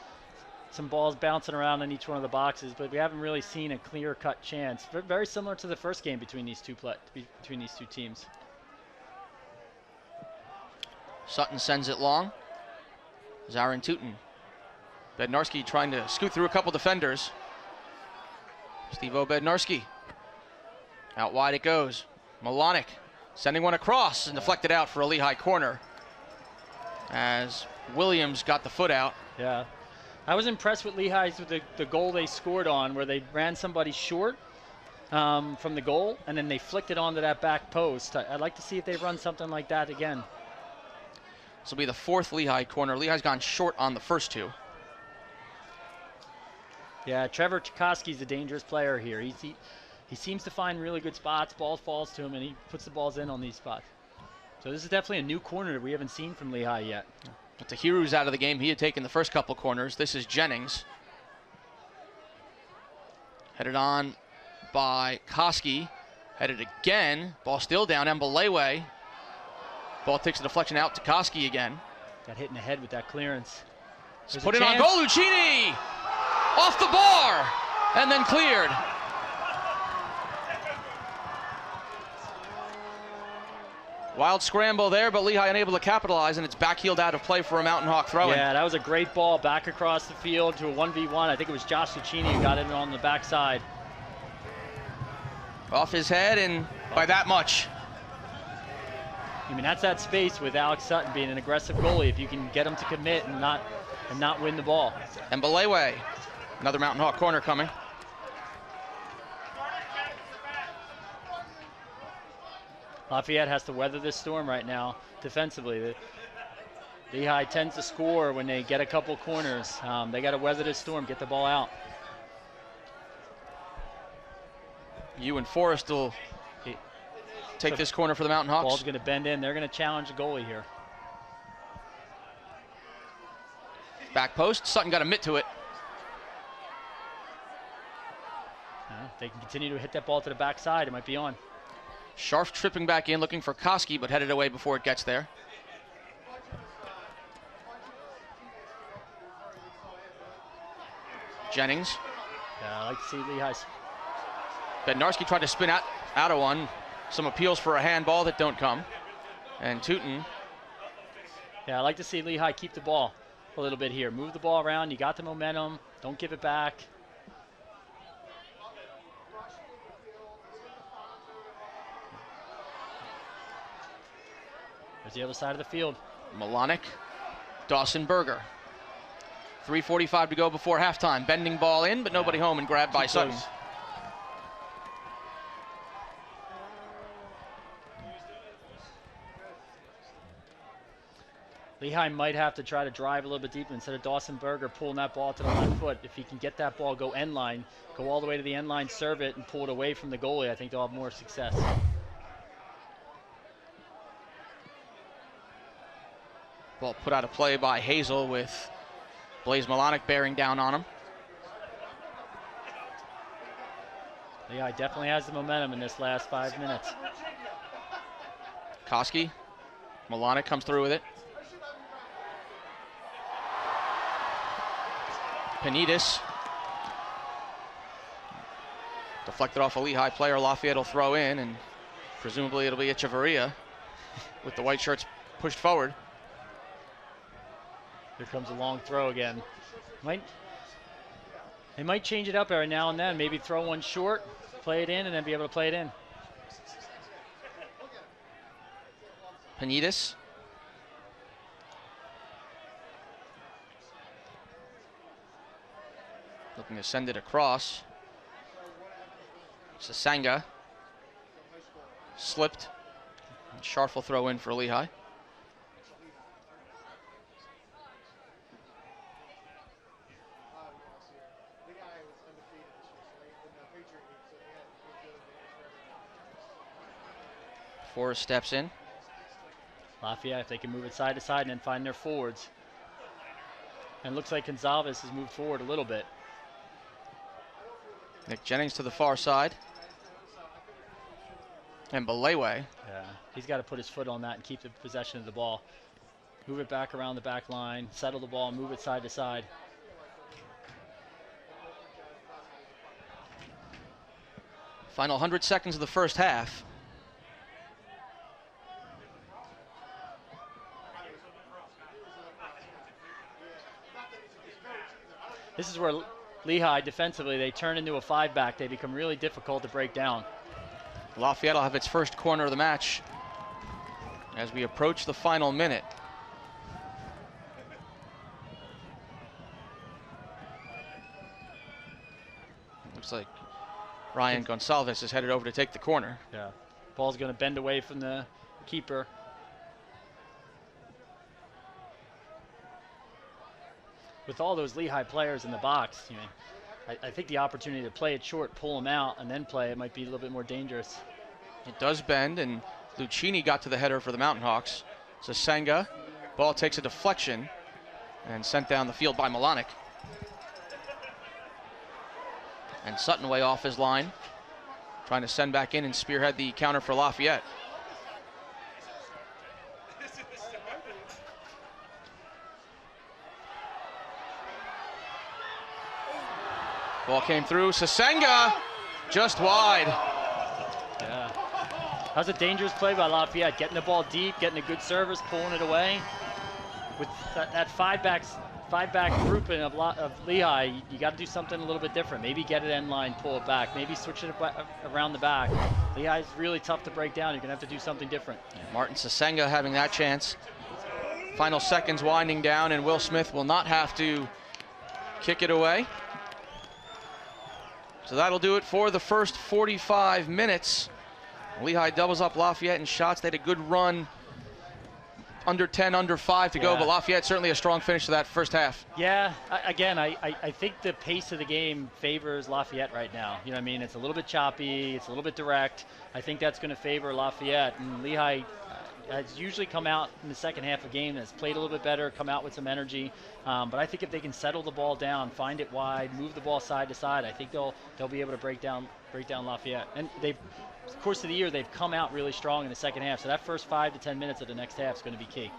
some balls bouncing around in each one of the boxes, but we haven't really seen a clear-cut chance. Very similar to the first game between these two teams. Sutton sends it long. Zahran Tooten. Bednarski trying to scoot through a couple defenders. Steve-O Bednarski. Out wide it goes. Malonic sending one across and deflected out for a Lehigh corner as Williams got the foot out. Yeah. I was impressed with Lehigh's with the goal they scored on, where they ran somebody short from the goal and then they flicked it onto that back post. I'd like to see if they run something like that again. This will be the 4th Lehigh corner. Lehigh's gone short on the first 2. Yeah, Trevor Koski's a dangerous player here. He seems to find really good spots. Ball falls to him, and he puts the balls in on these spots. So this is definitely a new corner that we haven't seen from Lehigh yet. But Tahiru's out of the game. He had taken the first couple corners. This is Jennings. Headed on by Koski. Headed again. Ball still down. Mbelewe. Ball takes a deflection out to Koski again. Got hit in the head with that clearance. Put it on goal. Luchini off the bar and then cleared. Wild scramble there, but Lehigh unable to capitalize, and it's backheeled out of play for a Mountain Hawk throw-in. Yeah, that was a great ball back across the field to a 1v1. I think it was Josh Luchini who got it on the backside. Off his head, and by that much. I mean, that's that space with Alex Sutton being an aggressive goalie. If you can get him to commit and not win the ball. And Belewe, another Mountain Hawk corner coming. Lafayette has to weather this storm right now defensively. Lehi tends to score when they get a couple corners. They got to weather this storm, get the ball out. You and Forrest will take this corner for the Mountain Hawks. Ball's going to bend in. They're going to challenge the goalie here. Back post. Sutton got a mitt to it. If they can continue to hit that ball to the backside, it might be on. Scharf tripping back in, looking for Koski, but headed away before it gets there. Jennings. Yeah, I like to see Lehi's. Bednarski tried to spin out of one. Some appeals for a handball that don't come. And Tooten. Yeah, I like to see Lehi keep the ball a little bit here. Move the ball around. You got the momentum. Don't give it back. There's the other side of the field. Malonic, Dawson Berger. 3:45 to go before halftime. Bending ball in, but nobody home and grabbed by Sutton. Lehi might have to try to drive a little bit deeper instead of Dawson Berger pulling that ball to the left foot. If he can get that ball, go end line, go all the way to the end line, serve it, and pull it away from the goalie, I think they'll have more success. Ball put out of play by Hazel with Blaise Malonic bearing down on him. Lehi definitely has the momentum in this last 5 minutes. Koski, Malonic comes through with it. Penitas. Deflected off a Lehigh player. Lafayette will throw in, and presumably it'll be Echeverria with the white shirts pushed forward. Here comes a long throw again. They might change it up every now and then. Maybe throw one short, play it in, and then be able to play it in. Penitas. Looking to send it across. Sasanga. Slipped. And Scharf will throw in for Lehigh. Forrest steps in. Lafayette, if they can move it side to side and then find their forwards. And it looks like Gonzalez has moved forward a little bit. Nick Jennings to the far side. And Belewe. Yeah, he's got to put his foot on that and keep the possession of the ball. Move it back around the back line, settle the ball, move it side to side. Final 100 seconds of the first half. This is where Lehigh defensively, they turn into a 5-back. They become really difficult to break down. Lafayette will have its first corner of the match as we approach the final minute. Looks like Ryan Gonsalves is headed over to take the corner. Yeah, ball's going to bend away from the keeper. With all those Lehigh players in the box, you know, I think the opportunity to play it short, pull them out, and then play it might be a little bit more dangerous. It does bend, and Luchini got to the header for the Mountain Hawks. Sasanga, ball takes a deflection and sent down the field by Malonic. And Sutton way off his line, trying to send back in and spearhead the counter for Lafayette. Ball came through, Sasanga, just wide. Yeah, that was a dangerous play by Lafayette, getting the ball deep, getting a good service, pulling it away. With that 5-back five-back grouping of Lehi, you got to do something a little bit different. Maybe get it end line, pull it back. Maybe switch it around the back. Lehi is really tough to break down. You're going to have to do something different. Martin Sasenga having that chance. Final seconds winding down, and Will Smith will not have to kick it away. So that'll do it for the first 45 minutes. Lehigh doubles up Lafayette in shots. They had a good run. Under 10, under 5 to go, but Lafayette certainly a strong finish to that first half. Yeah, again, I think the pace of the game favors Lafayette right now. You know what I mean? It's a little bit choppy, it's a little bit direct. I think that's going to favor Lafayette. And Lehigh has usually come out in the second half of the game, has played a little bit better, come out with some energy. But I think if they can settle the ball down, find it wide, move the ball side to side, I think they'll be able to break down Lafayette. And they've, the course of the year, they've come out really strong in the second half. So that first 5 to 10 minutes of the next half is going to be key.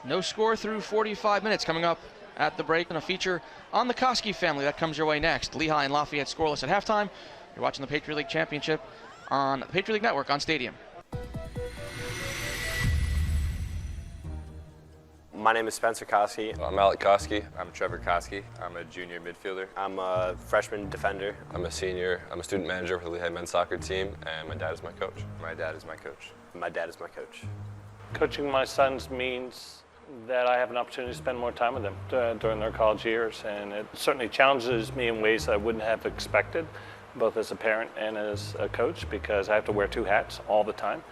No score through 45 minutes coming up at the break, and a feature on the Koski family that comes your way next. Lehigh and Lafayette scoreless at halftime. You're watching the Patriot League Championship on the Patriot League Network on Stadium. My name is Spencer Koski. I'm Alec Koski. I'm Trevor Koski. I'm a junior midfielder. I'm a freshman defender. I'm a senior. I'm a student manager for the Lehigh men's soccer team, and my dad is my coach. My dad is my coach. My dad is my coach. Coaching my sons means that I have an opportunity to spend more time with them during their college years, and it certainly challenges me in ways that I wouldn't have expected, both as a parent and as a coach, because I have to wear 2 hats all the time.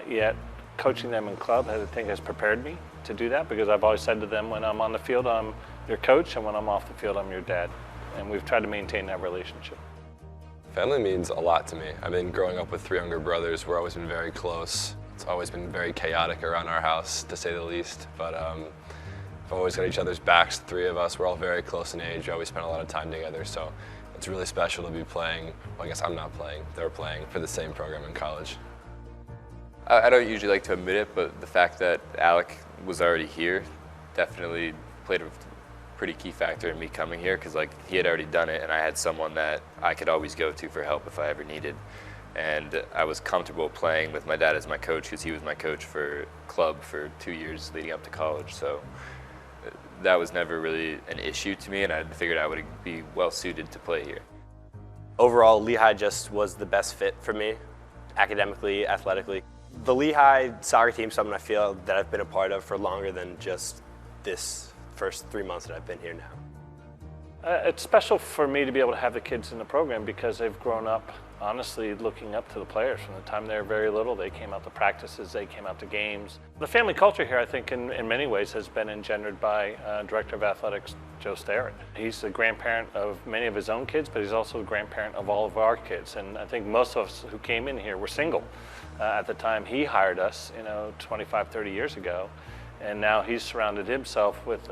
Yet coaching them in club, I think, has prepared me to do that, because I've always said to them, when I'm on the field, I'm your coach, and when I'm off the field, I'm your dad. And we've tried to maintain that relationship. Family means a lot to me. I've been growing up with 3 younger brothers. We've always been very close. It's always been very chaotic around our house, to say the least. But we've always got each other's backs, 3 of us. We're all very close in age. We always spend a lot of time together. So it's really special to be playing. Well, I guess I'm not playing. They're playing for the same program in college. I don't usually like to admit it, but the fact that Alec was already here definitely played a pretty key factor in me coming here, because he had already done it, and I had someone that I could always go to for help if I ever needed. And I was comfortable playing with my dad as my coach, because he was my coach for club for 2 years leading up to college. So that was never really an issue to me, and I figured I would be well suited to play here. Overall, Lehigh just was the best fit for me, academically, athletically. The Lehigh soccer team is something I feel that I've been a part of for longer than just this first 3 months that I've been here now. It's special for me to be able to have the kids in the program, because they've grown up, honestly, looking up to the players. From the time they were very little, they came out to practices, they came out to games. The family culture here, I think, in many ways has been engendered by Director of Athletics, Joe Starrett. He's the grandparent of many of his own kids, but he's also the grandparent of all of our kids. And I think most of us who came in here were single at the time he hired us, 25, 30 years ago. And now he's surrounded himself with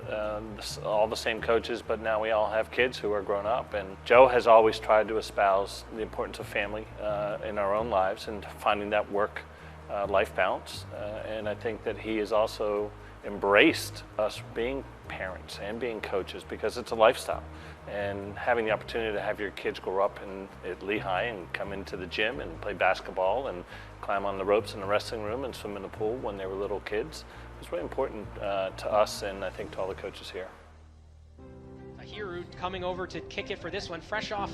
all the same coaches, but now we all have kids who are grown up. And Joe has always tried to espouse the importance of family in our own lives and finding that work-life balance. And I think that he has also embraced us being parents and being coaches, because it's a lifestyle. And having the opportunity to have your kids grow up at Lehi and come into the gym and play basketball and climb on the ropes in the wrestling room and swim in the pool when they were little kids was really important to us, and I think to all the coaches here. Ahiru coming over to kick it for this one, fresh off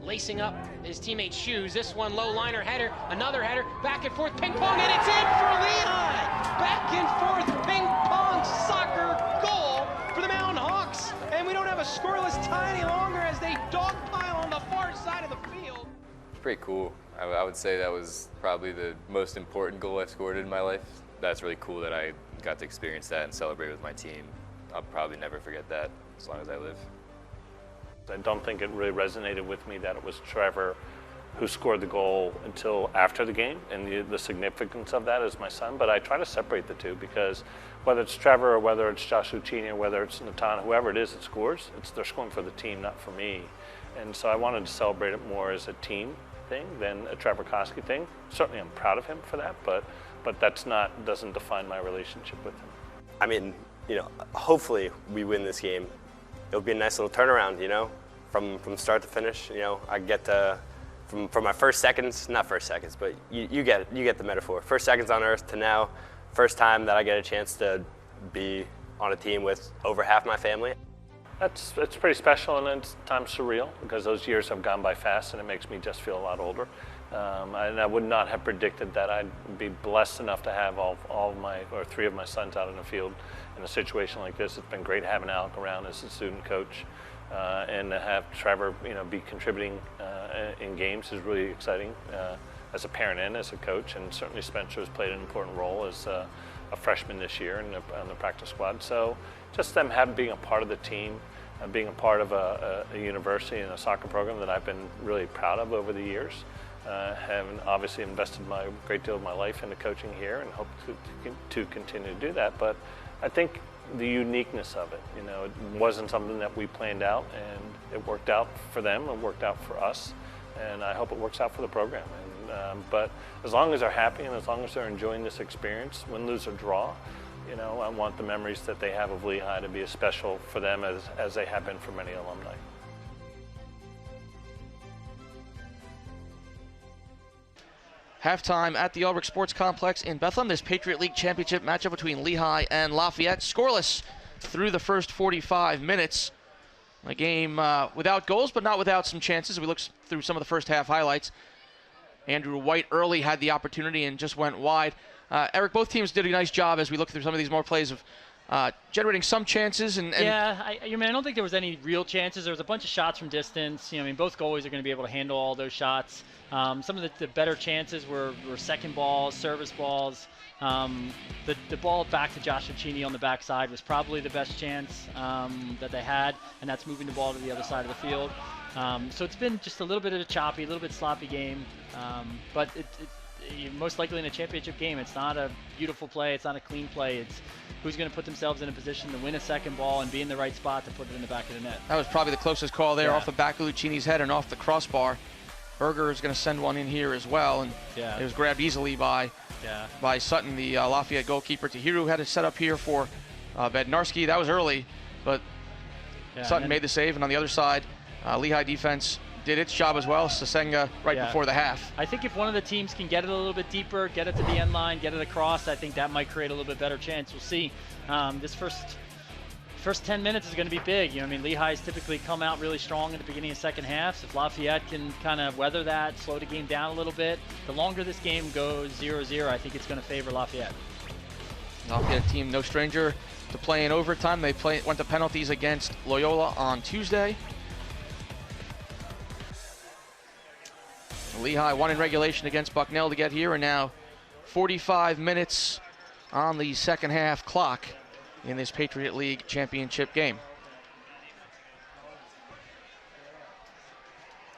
lacing up his teammate's shoes. This one, low liner header, another header, back and forth, ping pong, and it's in for Lehi! Back and forth, ping pong soccer goal for the Mountain Hawks, and we don't have a scoreless tie any longer as they dogpile on the far side of the field. It's pretty cool. I would say that was probably the most important goal I've scored in my life. That's really cool that I got to experience that and celebrate with my team. I'll probably never forget that as long as I live. I don't think it really resonated with me that it was Trevor who scored the goal until after the game, and the significance of that is my son. But I try to separate the two, because whether it's Trevor or whether it's Josh Luchini or whether it's Matan, whoever it is that scores, they're scoring for the team, not for me. And so I wanted to celebrate it more as a team thing than a Trevor Koski thing. Certainly I'm proud of him for that, but doesn't define my relationship with him. I mean, hopefully we win this game. It'll be a nice little turnaround, from start to finish. I get to, from my first seconds, not first seconds, but you get the metaphor. First seconds on earth to now, first time that I get a chance to be on a team with over half my family. It's pretty special, and it's times surreal because those years have gone by fast, and it makes me just feel a lot older. And I would not have predicted that I'd be blessed enough to have three of my sons out in the field in a situation like this. It's been great having Alec around as a student coach, and to have Trevor, be contributing in games is really exciting as a parent and as a coach. And certainly Spencer has played an important role as a freshman this year on the practice squad. So just them being a part of the team, being a part of a university and a soccer program that I've been really proud of over the years. Having obviously invested a great deal of my life into coaching here, and hope to continue to do that. But I think the uniqueness of it, it wasn't something that we planned out, and it worked out for them, it worked out for us, and I hope it works out for the program. But as long as they're happy and as long as they're enjoying this experience, win, lose, or draw, I want the memories that they have of Lehigh to be as special for them as they have been for many alumni. Halftime at the Ulrich Sports Complex in Bethlehem. This Patriot League Championship matchup between Lehigh and Lafayette. Scoreless through the first 45 minutes. A game without goals, but not without some chances. We looked through some of the first half highlights. Andrew White early had the opportunity and just went wide. Eric, both teams did a nice job as we look through some of these more plays of generating some chances. Yeah, I don't think there was any real chances. There was a bunch of shots from distance. Both goalies are going to be able to handle all those shots. Some of the better chances were second balls, service balls. The ball back to Josh Luchini on the backside was probably the best chance that they had, and that's moving the ball to the other side of the field. So it's been just a little bit of a choppy, a little bit sloppy game, but most likely in a championship game, it's not a beautiful play, it's not a clean play, it's who's going to put themselves in a position to win a second ball and be in the right spot to put it in the back of the net. That was probably the closest call there, off the back of Lucchini's head and off the crossbar. Berger is going to send one in here as well, and it was grabbed easily by Sutton, the Lafayette goalkeeper. Tahiru had it set up here for Bednarski. That was early, but Sutton made the save, and on the other side, Lehigh defense did its job as well. Sasenga before the half. I think if one of the teams can get it a little bit deeper, get it to the end line, get it across, I think that might create a little bit better chance. We'll see. This first 10 minutes is going to be big. Lehigh's typically come out really strong at the beginning of second halves. If Lafayette can kind of weather that, slow the game down a little bit, the longer this game goes 0-0, I think it's going to favor Lafayette. Lafayette team no stranger to playing overtime. They went to penalties against Loyola on Tuesday. Lehigh won in regulation against Bucknell to get here, and now 45 minutes on the second half clock in this Patriot League Championship game.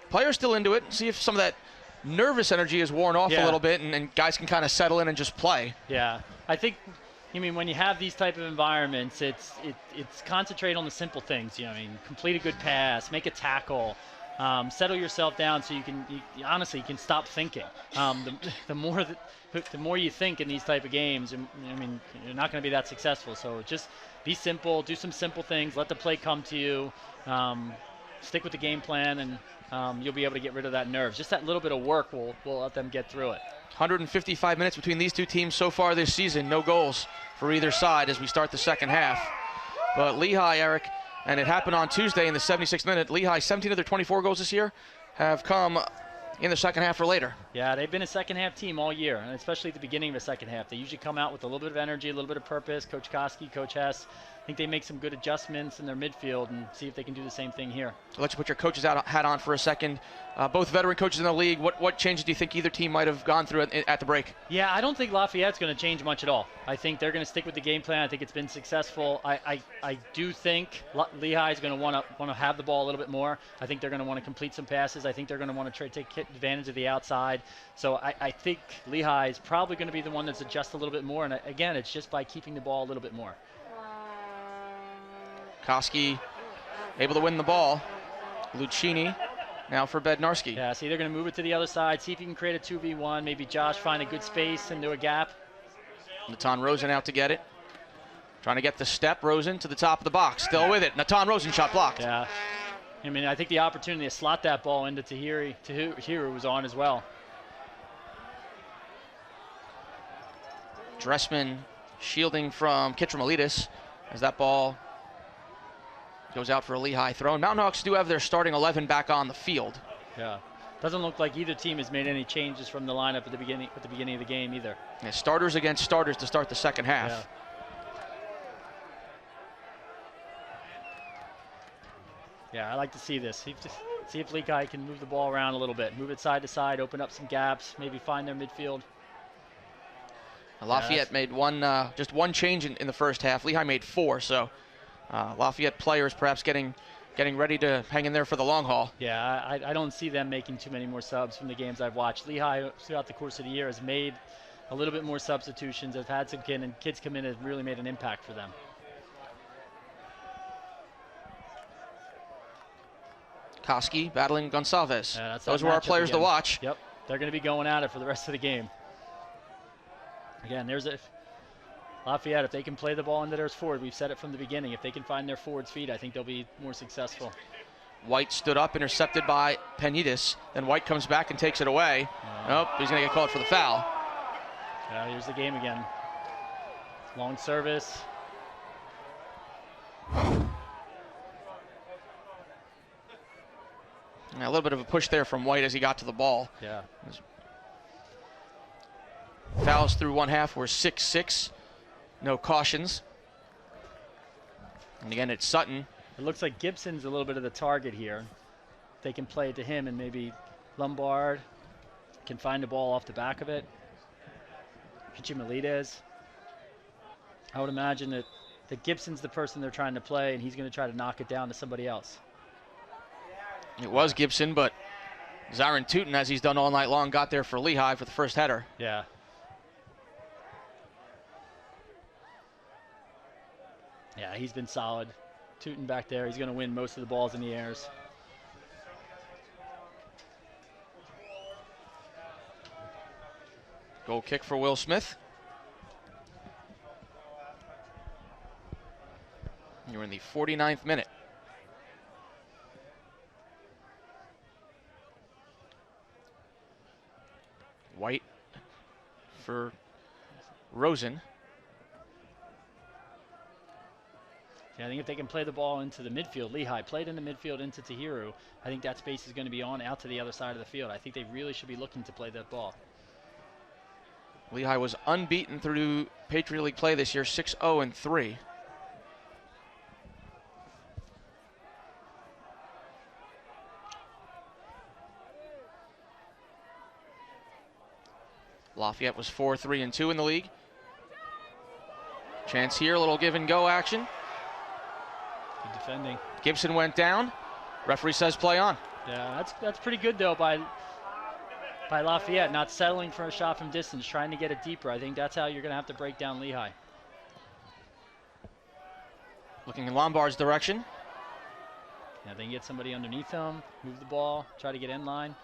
Players still into it. See if some of that nervous energy is worn off a little bit, and guys can kind of settle in and just play. Yeah, I think, when you have these type of environments, it's concentrate on the simple things. Complete a good pass, make a tackle. Settle yourself down so you can stop thinking. The more you think in these type of games, you're not going to be that successful. So just be simple, do some simple things, let the play come to you, stick with the game plan, and you'll be able to get rid of that nerves. Just that little bit of work will let them get through it. 155 minutes between these two teams so far this season. No goals for either side as we start the second half. But Lehigh, Eric, and it happened on Tuesday in the 76th minute. Lehigh, 17 of their 24 goals this year have come in the second half or later. Yeah, they've been a second half team all year, and especially at the beginning of the second half. They usually come out with a little bit of energy, a little bit of purpose. Coach Koski, Coach Hess, I think they make some good adjustments in their midfield and see if they can do the same thing here. I'll let you put your coach's hat on for a second. Both veteran coaches in the league, what changes do you think either team might have gone through at the break? Yeah, I don't think Lafayette's going to change much at all. I think they're going to stick with the game plan. I think it's been successful. I do think Lehigh is going to want to have the ball a little bit more. I think they're going to want to complete some passes. I think they're going to want to try to take advantage of the outside. So I think Lehigh is probably going to be the one that's adjust a little bit more. And again, it's just by keeping the ball a little bit more. Koski able to win the ball. Luchini now for Bednarski. Yeah, see, they're going to move it to the other side, see if you can create a 2v1. Maybe Josh find a good space into a gap. Natan Rosen out to get it. Trying to get the step. Rosen to the top of the box. Still with it. Natan Rosen shot blocked. Yeah. I think the opportunity to slot that ball into Tahiru was on as well. Dressman shielding from Meletis. as that ball goes out for a Lehigh throw. And Mountain Hawks do have their starting 11 back on the field. Yeah. Doesn't look like either team has made any changes from the lineup at the beginning of the game either. Yeah, starters against starters to start the second half. Yeah. Yeah, I like to see this. See if Lehigh can move the ball around a little bit, move it side to side, open up some gaps, maybe find their midfield. Lafayette made just one change in the first half. Lehigh made 4, so Lafayette players perhaps getting ready to hang in there for the long haul. Yeah, I don't see them making too many more subs from the games I've watched. Lehigh, throughout the course of the year, has made a little bit more substitutions. Have had some kids come in and have really made an impact for them. Koski battling Gonçalves. Yeah, those were our players again to watch. Yep, they're going to be going at it for the rest of the game. Again, there's Lafayette, if they can play the ball into their forward, we've said it from the beginning, if they can find their forward's feet, I think they'll be more successful. White stood up, intercepted by Penitas. Then White comes back and takes it away. Nope, he's going to get called for the foul. Yeah, here's the game again. Long service. A little bit of a push there from White as he got to the ball. Yeah. Fouls through one half were 6-6. No cautions. And again, it's Sutton. It looks like Gibson's a little bit of the target here. They can play it to him, and maybe Lombard can find the ball off the back of it. Meletis. I would imagine that Gibson's the person they're trying to play, and he's going to try to knock it down to somebody else. It was Gibson, but Zahran Tooten, as he's done all night long, got there for Lehi for the first header. Yeah. Yeah, he's been solid. Tooten back there, he's going to win most of the balls in the airs. Goal kick for Will Smith. You're in the 49th minute. White for Rosen. Yeah, I think if they can play the ball into the midfield, Lehi played in the midfield into Tahiru, I think that space is going to be on out to the other side of the field. I think they really should be looking to play that ball. Lehi was unbeaten through Patriot League play this year, 6-0-3. Lafayette was 4-3-2 in the league. Chance here, a little give and go action. Good defending. Gibson went down. Referee says play on. Yeah, that's pretty good though by Lafayette, not settling for a shot from distance, trying to get it deeper. I think that's how you're going to have to break down Lehi. Looking in Lombard's direction. Yeah, they can get somebody underneath him, move the ball, try to get in line.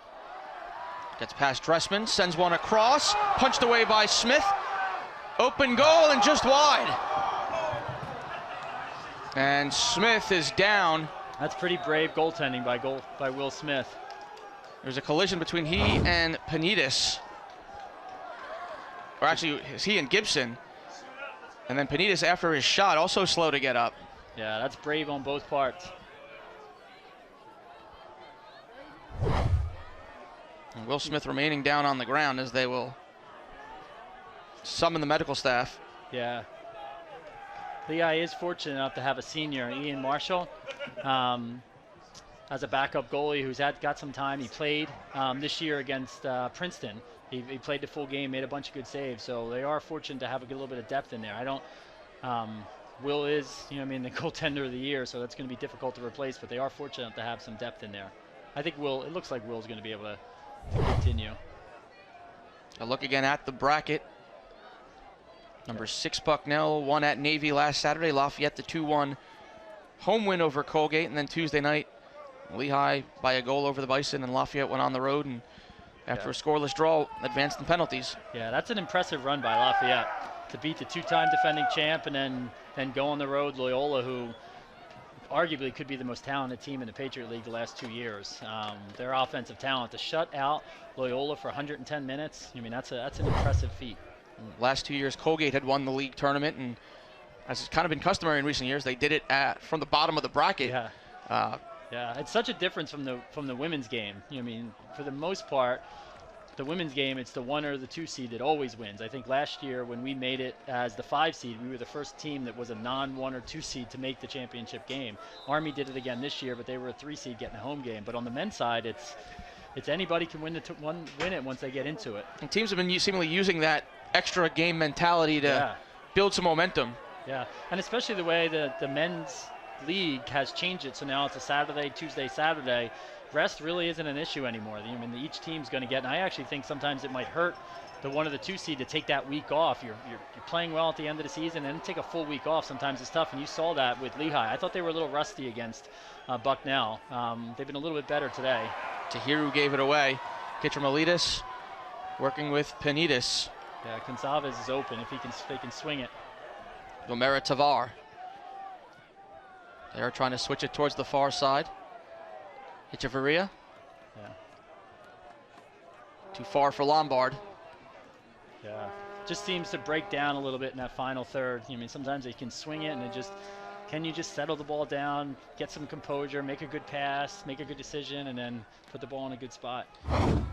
Gets past Dressman, sends one across, punched away by Smith. Open goal and just wide. And Smith is down. That's pretty brave goaltending by Will Smith. There's a collision between he and Penitas. Or actually, it's he and Gibson. And then Penitas, after his shot, also slow to get up. Yeah, that's brave on both parts. And Will Smith remaining down on the ground as they will summon the medical staff. Yeah. Lehi is fortunate enough to have a senior, Ian Marshall, as a backup goalie who's got some time. He played this year against Princeton. He played the full game, made a bunch of good saves. So they are fortunate to have a little bit of depth in there. Will is, the goaltender of the year, so that's going to be difficult to replace, but they are fortunate to have some depth in there. I think it looks like Will's going to be able to continue. A look again at the bracket. Number 6 Bucknell won at Navy last Saturday. Lafayette the 2-1 home win over Colgate, and then Tuesday night Lehi by a goal over the Bison, and Lafayette went on the road and after a scoreless draw advanced in penalties. Yeah, that's an impressive run by Lafayette to beat the 2-time defending champ and then go on the road Loyola, who arguably could be the most talented team in the Patriot League the last 2 years. Their offensive talent to shut out Loyola for 110 minutes. That's an impressive feat. Last 2 years, Colgate had won the league tournament, and as it's kind of been customary in recent years, they did it from the bottom of the bracket. Yeah. Yeah, it's such a difference from the women's game. I mean, for the most part, the women's game, it's the 1 or the 2 seed that always wins. I think last year when we made it as the 5 seed, we were the first team that was a non-1 or 2 seed to make the championship game. Army did it again this year, but they were a 3 seed getting a home game. But on the men's side, it's anybody can win it once they get into it. And teams have been seemingly using that extra game mentality to build some momentum. Yeah, and especially the way the men's league has changed it, so now it's a Saturday, Tuesday, Saturday. Rest really isn't an issue anymore. I mean, each team's going to get, and I actually think sometimes it might hurt the 1 or the 2 seed to take that week off. You're playing well at the end of the season, and take a full week off sometimes is tough, and you saw that with Lehi. I thought they were a little rusty against Bucknell. They've been a little bit better today. Tahiru gave it away. Meletis working with Penitas. Yeah, Gonzalez is open if they can swing it. Lemare Tavar. They're trying to switch it towards the far side. Echeverria. Yeah. Too far for Lombard. Yeah. Just seems to break down a little bit in that final third. I mean, sometimes they can swing it, and can you just settle the ball down, get some composure, make a good pass, make a good decision, and then put the ball in a good spot.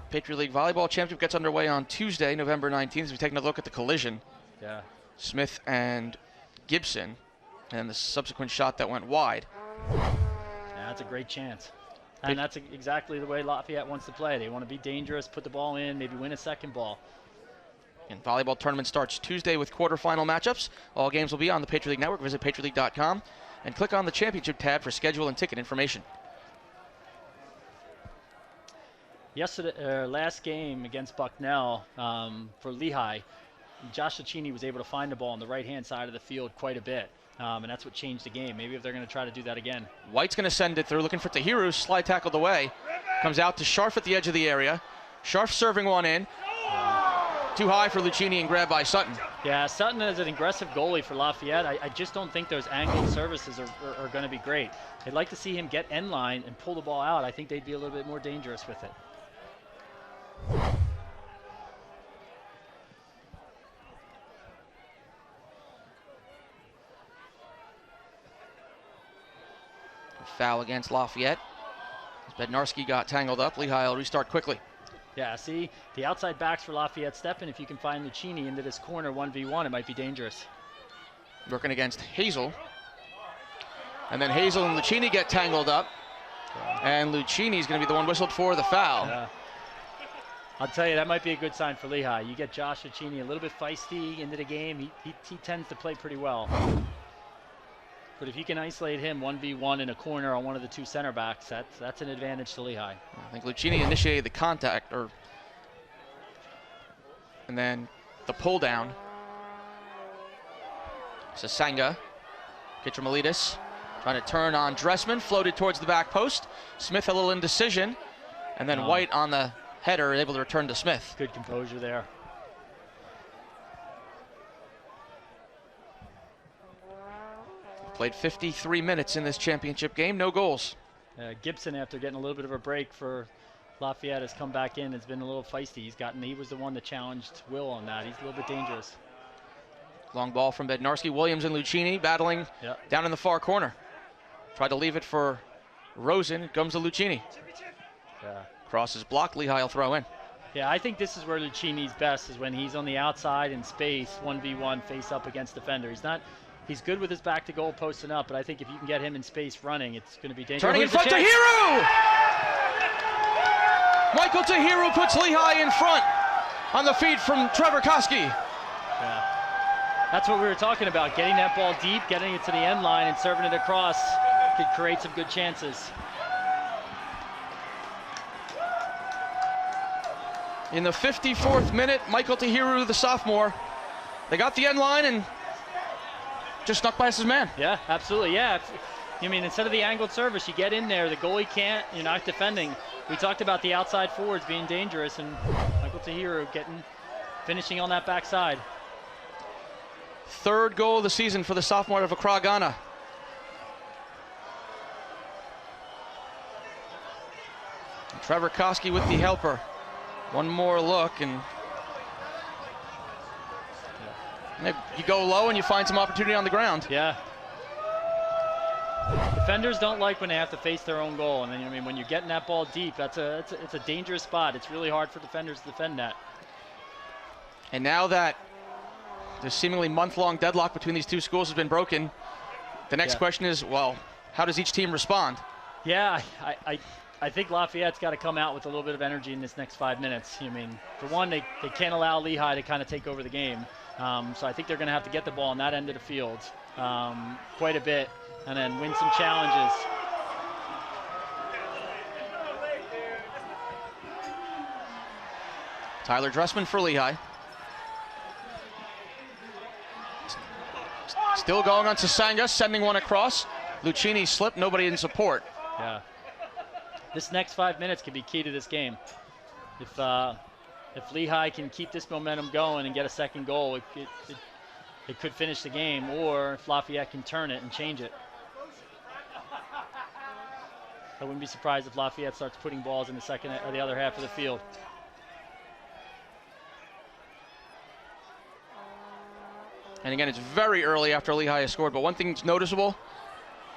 Patriot League Volleyball Championship gets underway on Tuesday, November 19th. We've taken a look at the collision. Yeah. Smith and Gibson, and the subsequent shot that went wide. Yeah, that's a great chance. And that's exactly the way Lafayette wants to play. They want to be dangerous, put the ball in, maybe win a second ball. And volleyball tournament starts Tuesday with quarterfinal matchups. All games will be on the Patriot League Network. Visit patriotleague.com and click on the championship tab for schedule and ticket information. Yesterday, last game against Bucknell for Lehi, Josh Luchini was able to find the ball on the right-hand side of the field quite a bit. And that's what changed the game. Maybe if they're going to try to do that again. White's going to send it through, looking for Tahiru. Slide tackled away. Comes out to Scharf at the edge of the area. Scharf serving one in. Too high for Luchini and grabbed by Sutton. Yeah, Sutton is an aggressive goalie for Lafayette. I just don't think those angled services are going to be great. I'd like to see him get end line and pull the ball out. I think they'd be a little bit more dangerous with it. Foul against Lafayette. As Bednarski got tangled up, Lehi will restart quickly. Yeah, see, the outside backs for Lafayette stepping. If you can find Luchini into this corner 1v1, it might be dangerous. Working against Hazel. And then Hazel and Luchini get tangled up. And Luchini's going to be the one whistled for the foul. Yeah. I'll tell you, that might be a good sign for Lehi. You get Josh Luchini a little bit feisty into the game. He tends to play pretty well. But if you can isolate him 1v1 in a corner on one of the 2 center backs, that's an advantage to Lehi. I think Luchini initiated the contact, and then the pull down. Sasanga, Meletis, trying to turn on Dressman, floated towards the back post. Smith a little indecision, and then White on the header able to return to Smith. Good composure there. Played 53 minutes in this championship game, no goals. Gibson, after getting a little bit of a break for Lafayette, has come back in. It's been a little feisty. He was the one that challenged Will on that. He's a little bit dangerous. Long ball from Bednarski. Williams and Luchini battling down in the far corner. Tried to leave it for Rosen. It comes to Luchini. Yeah. Crosses blocked. Lehi will throw in. Yeah, I think this is where Luchini's best, is when he's on the outside in space, 1v1, face up against defender. He's good with his back to goal posting up, but I think if you can get him in space running, it's going to be dangerous. Turning in front, Tahiru! Michael Tahiru puts Lehi in front on the feed from Trevor Koski. Yeah. That's what we were talking about, getting that ball deep, getting it to the end line and serving it across could create some good chances. In the 54th minute, Michael Tahiru, the sophomore, they got the end line and just snuck past his man. Yeah, absolutely. Yeah. I mean, instead of the angled service, you get in there. The goalie can't. You're not defending. We talked about the outside forwards being dangerous, and Michael Tahiru finishing on that backside. 3rd goal of the season for the sophomore of Accra, Ghana. And Trevor Koski with the helper. One more look, and You go low and you find some opportunity on the ground. Yeah. Defenders don't like when they have to face their own goal, and then, I mean, when you're getting that ball deep, it's a dangerous spot. It's really hard for defenders to defend that. And now that the seemingly month-long deadlock between these two schools has been broken, the next question is, well, how does each team respond? Yeah, I think Lafayette's got to come out with a little bit of energy in this next 5 minutes. I mean, for one, they can't allow Lehi to kind of take over the game. So I think they're going to have to get the ball on that end of the field quite a bit and then win some challenges. Tyler Dressman for Lehi. Still going on Sasanga, sending one across. Luchini slipped, nobody in support. Yeah. This next 5 minutes could be key to this game. If Lehi can keep this momentum going and get a second goal, it could finish the game, or if Lafayette can turn it and change it. I wouldn't be surprised if Lafayette starts putting balls in the second or the other half of the field. And again, it's very early after Lehi has scored, but one thing that's noticeable,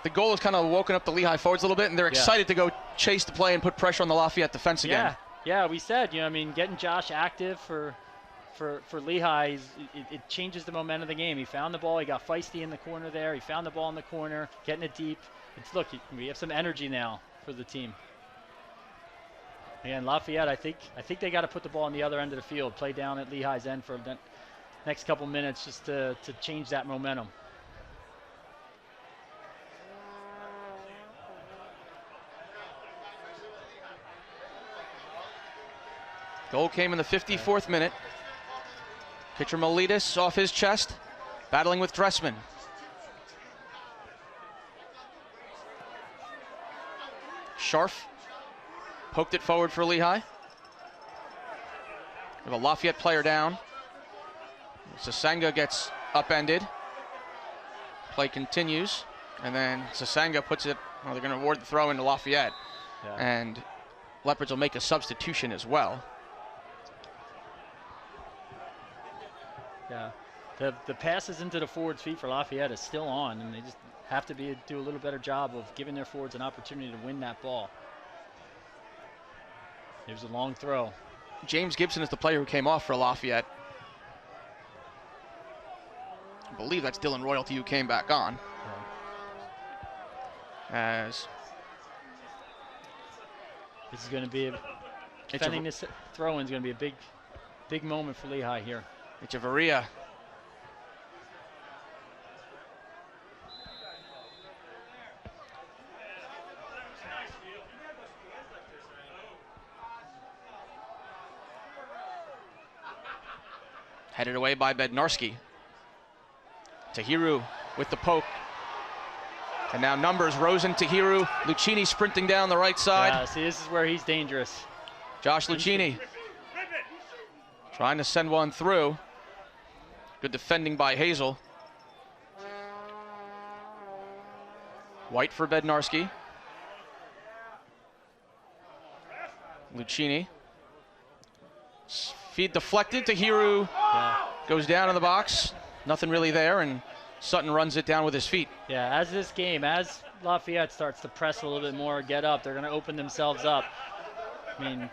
the goal has kind of woken up the Lehi forwards a little bit, and they're excited to go chase the play and put pressure on the Lafayette defense again. Yeah, we said, I mean, getting Josh active for Lehi, it changes the momentum of the game. He found the ball, he got feisty in the corner there, he found the ball in the corner, getting it deep. Look, we have some energy now for the team. Again, Lafayette, I think they got to put the ball on the other end of the field, play down at Lehi's end for the next couple minutes just to change that momentum. Goal came in the 54th minute. Pitcher Meletis off his chest, battling with Dressman. Scharf poked it forward for Lehi. We have a Lafayette player down. Sasanga gets upended. Play continues, and then Sasanga puts it, well, they're going to award the throw into Lafayette. And Leopards will make a substitution as well. Yeah, the passes into the forwards' feet for Lafayette is still on, and they just have to do a little better job of giving their forwards an opportunity to win that ball. There's a long throw. James Gibson is the player who came off for Lafayette. I believe that's Dylan Royalty who came back on. As this is going to be defending this throw-in is going to be a big moment for Lehi here. Echeverria. Headed away by Bednarski. Tahiru with the poke. And now numbers, Rosen, Tahiru, Luchini sprinting down the right side. Yeah, see, this is where he's dangerous. Josh Luchini trying to send one through. Good defending by Hazel. White for Bednarski. Luchini. Feed deflected. Tahiru goes down in the box. Nothing really there, and Sutton runs it down with his feet. Yeah, as Lafayette starts to press a little bit more, get up, they're going to open themselves up. I mean,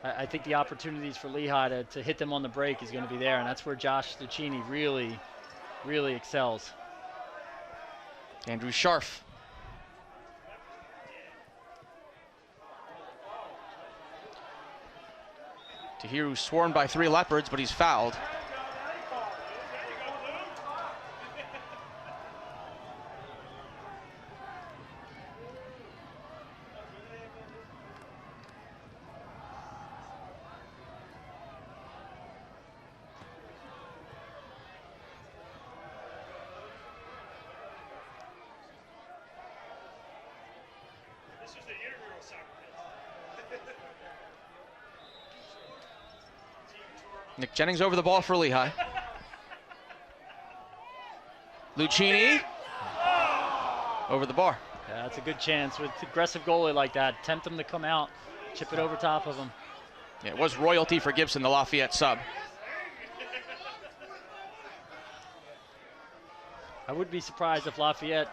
I think the opportunities for Lehi to hit them on the break is going to be there, and that's where Josh Luchini really, really excels. Andrew Scharf. Tahiru swarmed by 3 Leopards, but he's fouled. Nick Jennings over the ball for Lehi. Luchini over the bar. Yeah, that's a good chance with aggressive goalie like that. Tempt him to come out, chip it over top of him. Yeah, it was Royalty for Gibson, the Lafayette sub. I would be surprised if Lafayette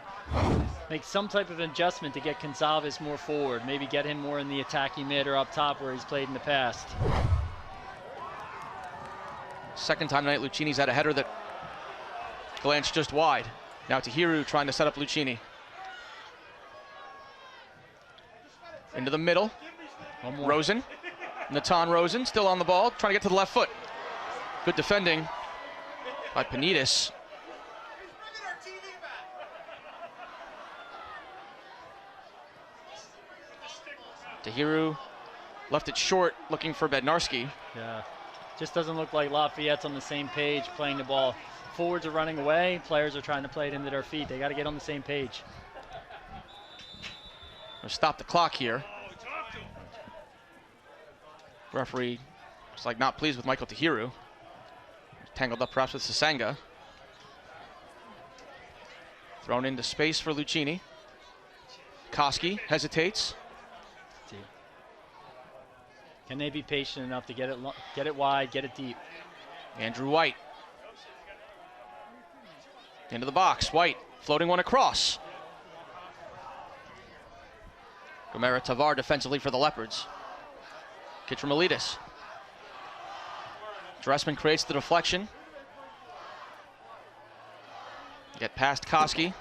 makes some type of adjustment to get Gonzalez more forward, maybe get him more in the attacking mid or up top where he's played in the past. Second time tonight, Luchini's had a header that glanced just wide. Now Tahiru trying to set up Luchini. Into the middle. Rosen. Matan Rosen still on the ball, trying to get to the left foot. Good defending by Penitas. Tahiru left it short, looking for Bednarski. Yeah, just doesn't look like Lafayette's on the same page playing the ball. Forwards are running away, players are trying to play it into their feet. They got to get on the same page. We'll stop the clock here. Referee looks like not pleased with Michael Tahiru. Tangled up perhaps with Sasanga. Thrown into space for Luchini. Koski hesitates. Can they be patient enough to get it wide, get it deep? Andrew White. Into the box, White floating one across. Gomera Tavar defensively for the Leopards. Kid from Meletis. Dressman creates the deflection. Get past Koski.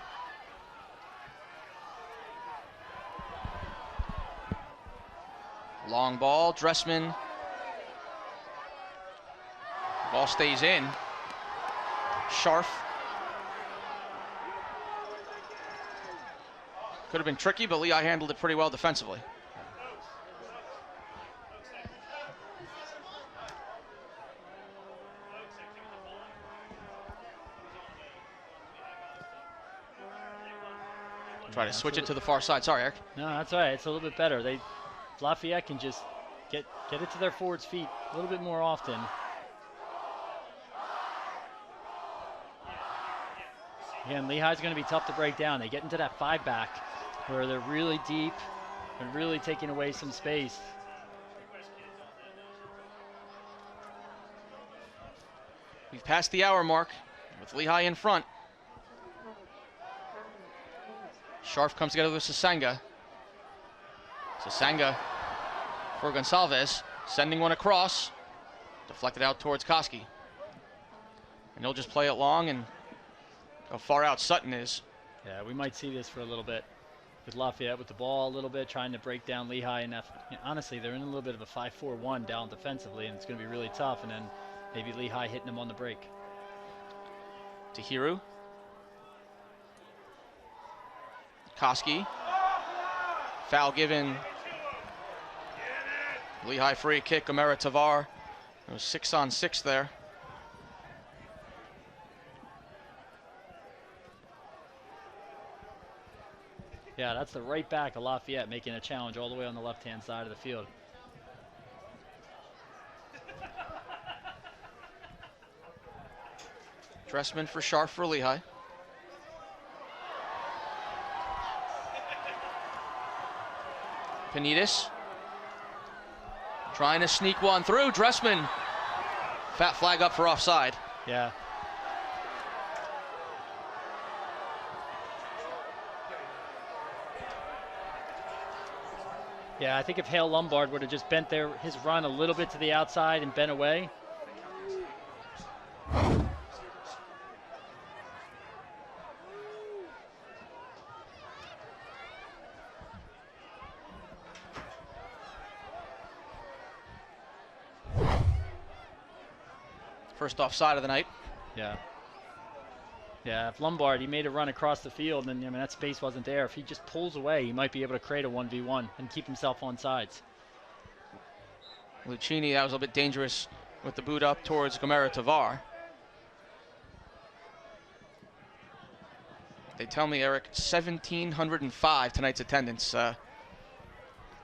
Long ball, Dressman. Ball stays in. Scharf. Could have been tricky, but Lehi handled it pretty well defensively. Try to switch it to the far side. Sorry, Eric. No, that's all right. It's a little bit better. Lafayette can just get it to their forwards' feet a little bit more often. Again, Lehi's going to be tough to break down. They get into that 5-back where they're really deep and really taking away some space. We've passed the hour mark with Lehi in front. Scharf comes together with Sasanga. Sasanga for Gonsalves, sending one across, deflected out towards Koski. And he'll just play it long and how far out Sutton is. Yeah, we might see this for a little bit with Lafayette with the ball a little bit, trying to break down Lehi. And honestly, they're in a little bit of a 5-4-1 down defensively, and it's going to be really tough. And then maybe Lehi hitting them on the break. Tahiru. Koski. Foul given. Lehi free kick, Gomera Tavar. It was 6-on-6 there. Yeah, that's the right back of Lafayette making a challenge all the way on the left-hand side of the field. Dressman for Scharf for Lehi. Penitas trying to sneak one through. Dressman, fat flag up for offside. Yeah. Yeah, I think if Hale Lombard would have just bent his run a little bit to the outside and bent away. First offside of the night. Yeah. Yeah, if Lombard, he made a run across the field, and I mean, that space wasn't there. If he just pulls away, he might be able to create a 1v1 and keep himself on sides. Luchini, that was a little bit dangerous with the boot up towards Gomera Tavar. They tell me, Eric, 1,705 tonight's attendance.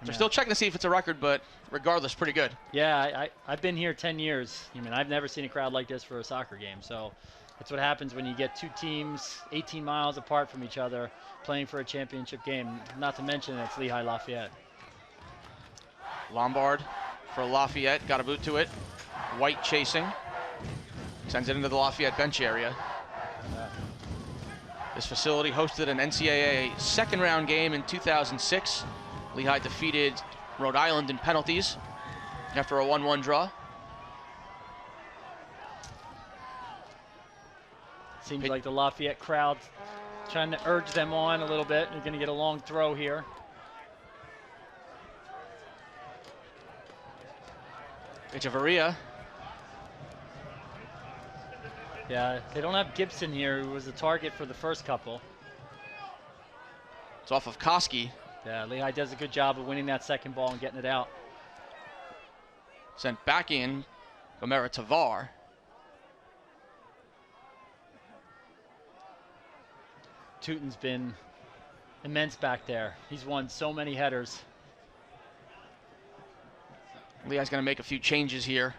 They're still checking to see if it's a record, but regardless, pretty good. Yeah, I've been here 10 years. I mean, I've never seen a crowd like this for a soccer game. So that's what happens when you get two teams 18 miles apart from each other playing for a championship game. Not to mention it's Lehigh Lafayette. Lombard for Lafayette, got a boot to it. White chasing. Sends it into the Lafayette bench area. This facility hosted an NCAA second-round game in 2006. Lehigh defeated Rhode Island in penalties after a 1-1 draw. Seems like the Lafayette crowd trying to urge them on a little bit. You're going to get a long throw here. Echeverria. Yeah, they don't have Gibson here, who was the target for the first couple. It's off of Koski. Yeah, Lehi does a good job of winning that second ball and getting it out. Sent back in, Lemare Tavar. Tooten's been immense back there. He's won so many headers. Lehigh's going to make a few changes here.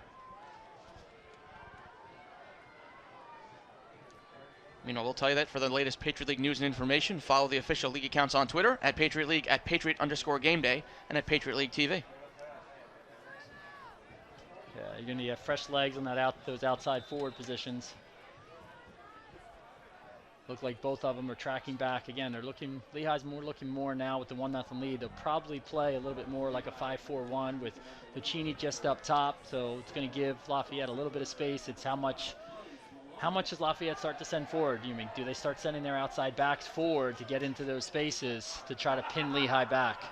You know, we'll tell you that for the latest Patriot League news and information. Follow the official league accounts on Twitter at Patriot League, at Patriot_GameDay, and at Patriot League TV. Yeah, you're going to get fresh legs on that those outside forward positions. Look like both of them are tracking back. Again, they're looking, Lehigh's looking more now with the 1-0 lead. They'll probably play a little bit more like a 5-4-1 with Luchini just up top. So it's going to give Lafayette a little bit of space. It's how much does Lafayette start to send forward? Do they start sending their outside backs forward to get into those spaces to try to pin Lehigh back?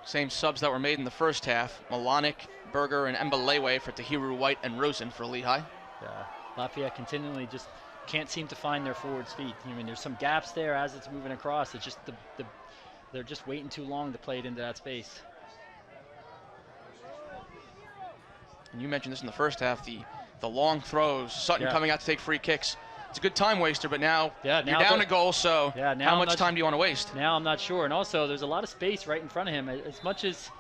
Same subs that were made in the first half. Malonic, Berger, and Mbalewe for Tahiru, White, and Rosen for Lehigh. Yeah, Lafayette continually just can't seem to find their forward speed. There's some gaps there as it's moving across. It's just they're just waiting too long to play it into that space. And you mentioned this in the first half, the long throws, Sutton coming out to take free kicks. It's a good time waster, but now you're down a goal, so how much time do you want to waste? Now I'm not sure. And also, there's a lot of space right in front of him. As much as,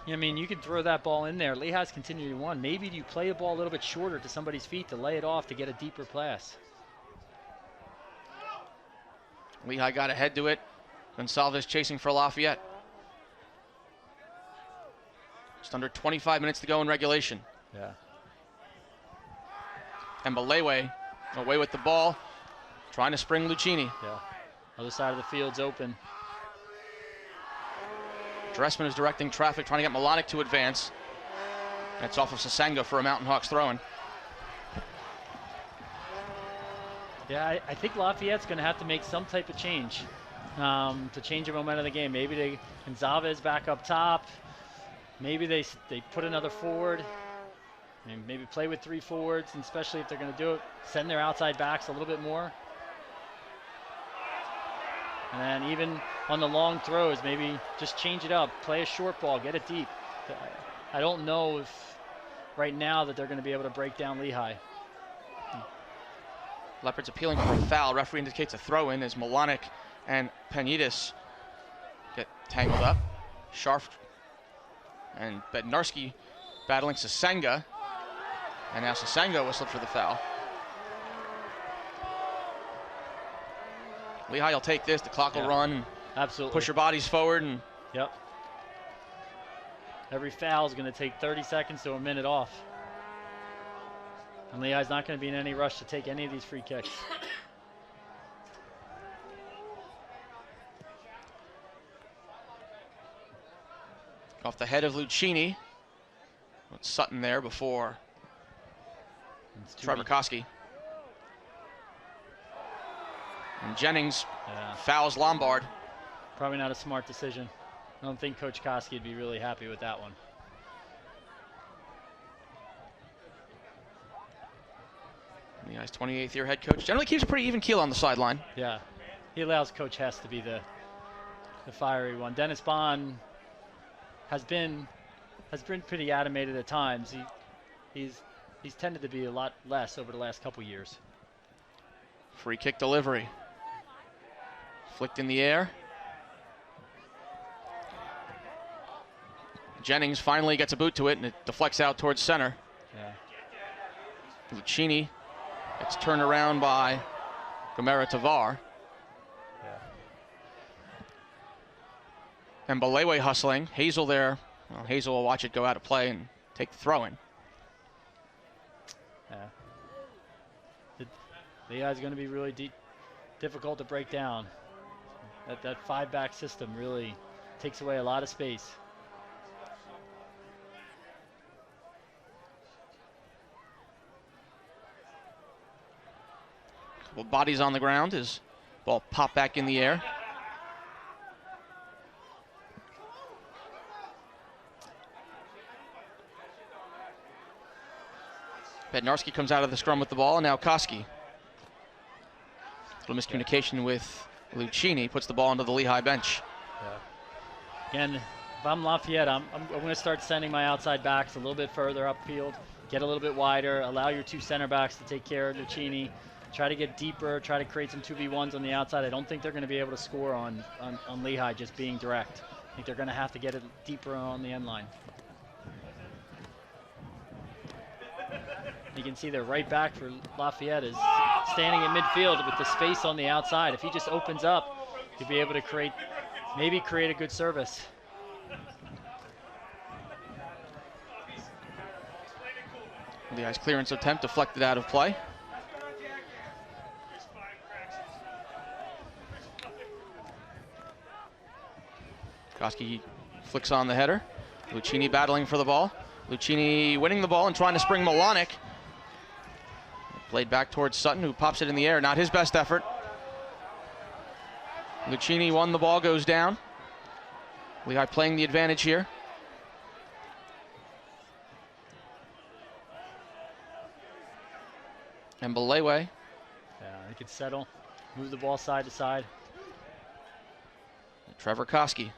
you could throw that ball in there. Lehigh's continuing to win. Maybe you play the ball a little bit shorter to somebody's feet to lay it off to get a deeper pass. Lehigh got ahead to it. Gonsalves chasing for Lafayette. Just under 25 minutes to go in regulation. Yeah. And Mbalewe away with the ball, trying to spring Luchini. Yeah. Other side of the field's open. Dressman is directing traffic, trying to get Malonic to advance. And it's off of Sasanga for a Mountain Hawks throw-in. Yeah, I think Lafayette's going to have to make some type of change to change the momentum of the game. Maybe Gonsalves back up top. Maybe they put another forward. And maybe play with 3 forwards, and especially if they're going to do it, send their outside backs a little bit more. And then even on the long throws, maybe just change it up, play a short ball, get it deep. I don't know if right now that they're going to be able to break down Lehigh. Leopards appealing for a foul. Referee indicates a throw-in as Malonic and Penitas get tangled up. Scharf and Bednarski battling Sasanga. And now Sasanga whistled for the foul. Lehigh will take this. The clock will run. And absolutely. Push your bodies forward. And yep. Every foul is going to take 30 seconds to a minute off. And Lehigh's not going to be in any rush to take any of these free kicks. Off the head of Luchini. With Sutton there before Trevor Koski. And Jennings fouls Lombard. Probably not a smart decision. I don't think Coach Koski would be really happy with that one. Lehigh's 28th year head coach. Generally keeps a pretty even keel on the sideline. Yeah. He allows Coach Hess to be the fiery one. Dennis Bond has been pretty animated at times. He's tended to be a lot less over the last couple years. Free kick delivery. Flicked in the air. Jennings finally gets a boot to it, and it deflects out towards center. Yeah. Luchini gets turned around by Lemare Tavar. Yeah. And Mbalewe hustling. Hazel there. Well, Hazel will watch it go out of play and take the throw-in. Yeah. Lehi's going to be really difficult to break down. That 5-back system really takes away a lot of space. Couple bodies on the ground as ball popped back in the air. Bednarski comes out of the scrum with the ball, and now Koski. Little miscommunication with Luchini, puts the ball into the Lehigh bench. Yeah. Again, if I'm Lafayette, I'm going to start sending my outside backs a little bit further upfield, get a little bit wider, allow your 2 center backs to take care of Luchini, try to get deeper, try to create some 2v1s on the outside. I don't think they're going to be able to score on Lehi just being direct. I think they're going to have to get it deeper on the end line. You can see their right back for Lafayette is standing in midfield with the space on the outside. If he just opens up, he'll be able to maybe create a good service. Lehigh's clearance attempt deflected out of play. Koski flicks on the header. Luchini battling for the ball. Luchini winning the ball and trying to spring Malonic. Played back towards Sutton, who pops it in the air. Not his best effort. Luchini won the ball, goes down. Lehigh playing the advantage here. And Belewe. Yeah, they could settle, move the ball side to side. Trevor Koski.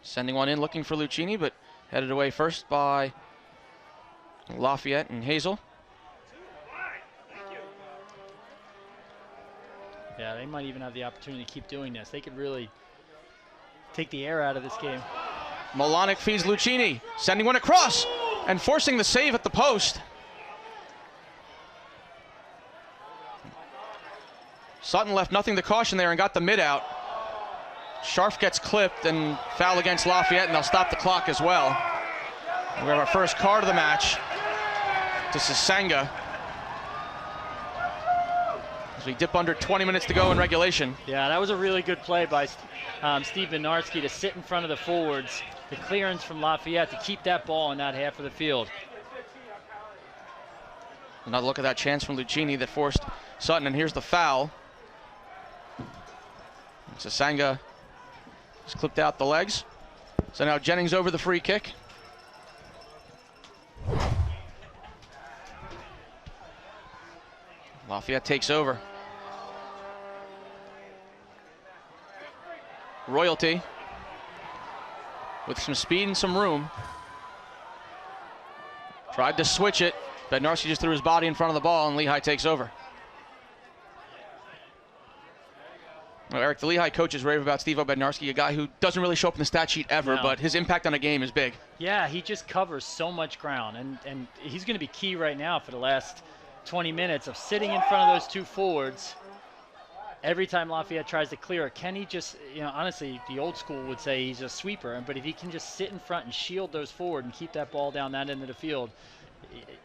Sending one in, looking for Luchini, but headed away first by Lafayette and Hazel. Yeah, they might even have the opportunity to keep doing this. They could really take the air out of this game. Malonic feeds Luchini, sending one across and forcing the save at the post. Sutton left nothing to caution there and got the mid out. Scharf gets clipped and foul against Lafayette, and they'll stop the clock as well. We have our first card of the match to Sasanga as we dip under 20 minutes to go in regulation. Yeah, that was a really good play by Steve Bednarski to sit in front of the forwards. The clearance from Lafayette to keep that ball in that half of the field. Another look at that chance from Luchini that forced Sutton, and here's the foul. Sasanga has clipped out the legs. So now Jennings over the free kick. Lafayette takes over. Royalty with some speed and some room. Tried to switch it. Bednarski just threw his body in front of the ball, and Lehigh takes over. Well, Eric, the Lehigh coaches rave about Steve Bednarski, a guy who doesn't really show up in the stat sheet ever, No. but his impact on a game is big. Yeah, he just covers so much ground, and he's going to be key right now for the last 20 minutes of sitting in front of those 2 forwards. Every time Lafayette tries to clear it, can he just, honestly, the old school would say he's a sweeper, but if he can just sit in front and shield those forward and keep that ball down that end of the field,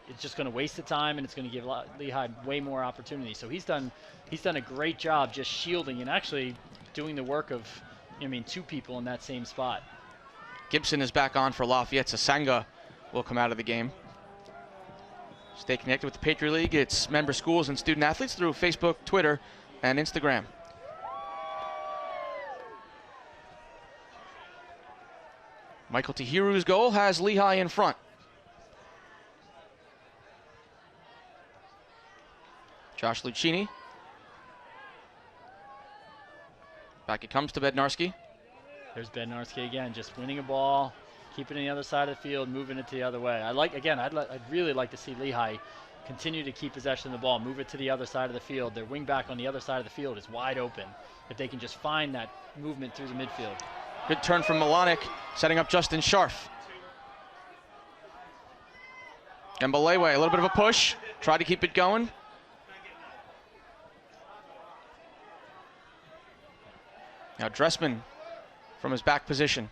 it's just going to waste the time, and it's going to give Lehigh way more opportunity. So he's done a great job just shielding and actually doing the work of, 2 people in that same spot. Gibson is back on for Lafayette. Sasanga will come out of the game. Stay connected with the Patriot League, its member schools and student athletes through Facebook, Twitter, and Instagram. Michael Tahiru's goal has Lehigh in front. Josh Luchini. Back it comes to Bednarski. There's Bednarski again, just winning a ball, keeping it on the other side of the field, moving it to the other way. I'd really like to see Lehigh continue to keep possession of the ball, move it to the other side of the field. Their wing back on the other side of the field is wide open. If they can just find that movement through the midfield. Good turn from Malonic, setting up Justin Scharf. And Belewe, a little bit of a push, tried to keep it going. Now Dressman from his back position.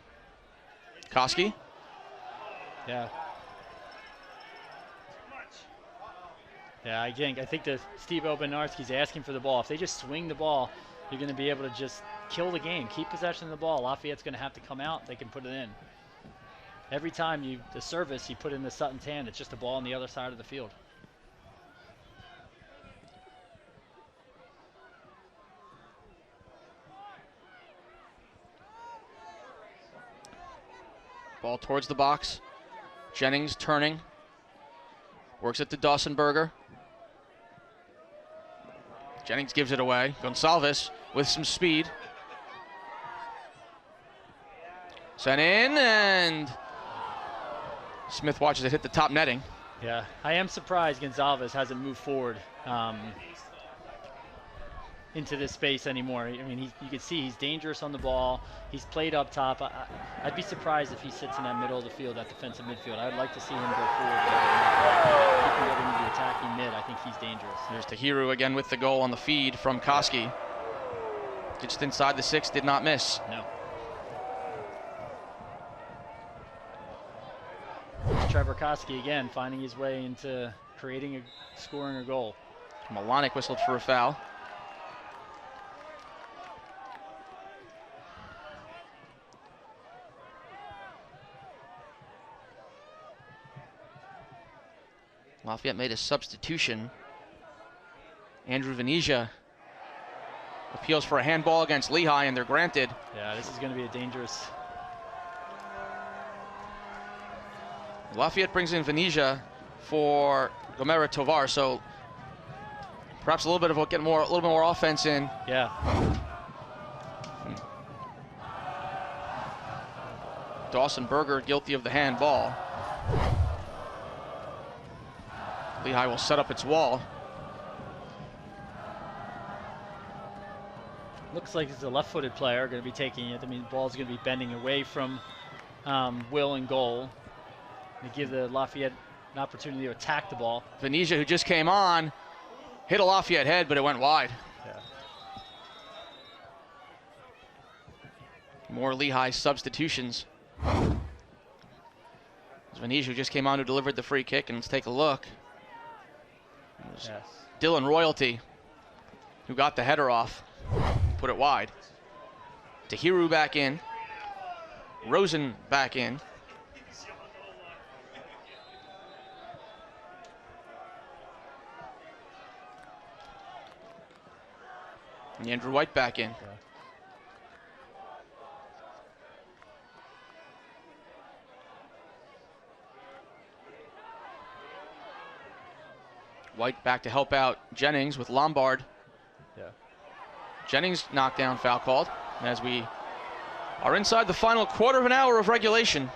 Koski. Yeah. Yeah, I think the Steve Bednarski's asking for the ball. If they just swing the ball, you're going to be able to just kill the game, keep possession of the ball. Lafayette's going to have to come out. They can put it in. Every time the service you put in the Sutton's hand, it's just a ball on the other side of the field. Ball towards the box. Jennings turning. Works it to Dawsonberger. Jennings gives it away. Gonsalves with some speed. Sent in, and Smith watches it hit the top netting. Yeah, I am surprised Gonsalves hasn't moved forward into this space anymore. I mean, you can see he's dangerous on the ball. He's played up top. I'd be surprised if he sits in that middle of the field, that defensive midfield. I would like to see him go forward. If he can get into the attacking mid, I think he's dangerous. There's Tahiru again with the goal on the feed from Koski. Just inside the 6, did not miss. No. Trevor Koski again finding his way into scoring a goal. Malonic whistled for a foul. Lafayette made a substitution. Andrew Venezia appeals for a handball against Lehi, and they're granted. Yeah, this is going to be a dangerous. Lafayette brings in Venezia for Lemare Tovar, so perhaps a little bit of a little bit more offense in. Yeah. Dawsonberger guilty of the handball. Lehi will set up its wall. Looks like it's a left-footed player going to be taking it. I mean, the ball's going to be bending away from Will and goal. To give the Lafayette an opportunity to attack the ball. Venezia, who just came on, hit a Lafayette head, but it went wide. Yeah. More Lehi substitutions. Venezia, who just came on, who delivered the free kick, and let's take a look. Yes. Dylan Royalty, who got the header off, put it wide. Tahiru back in. Rosen back in. And Andrew White back in. Yeah. White back to help out Jennings with Lombard. Yeah. Jennings knockdown foul called as we are inside the final quarter of an hour of regulation.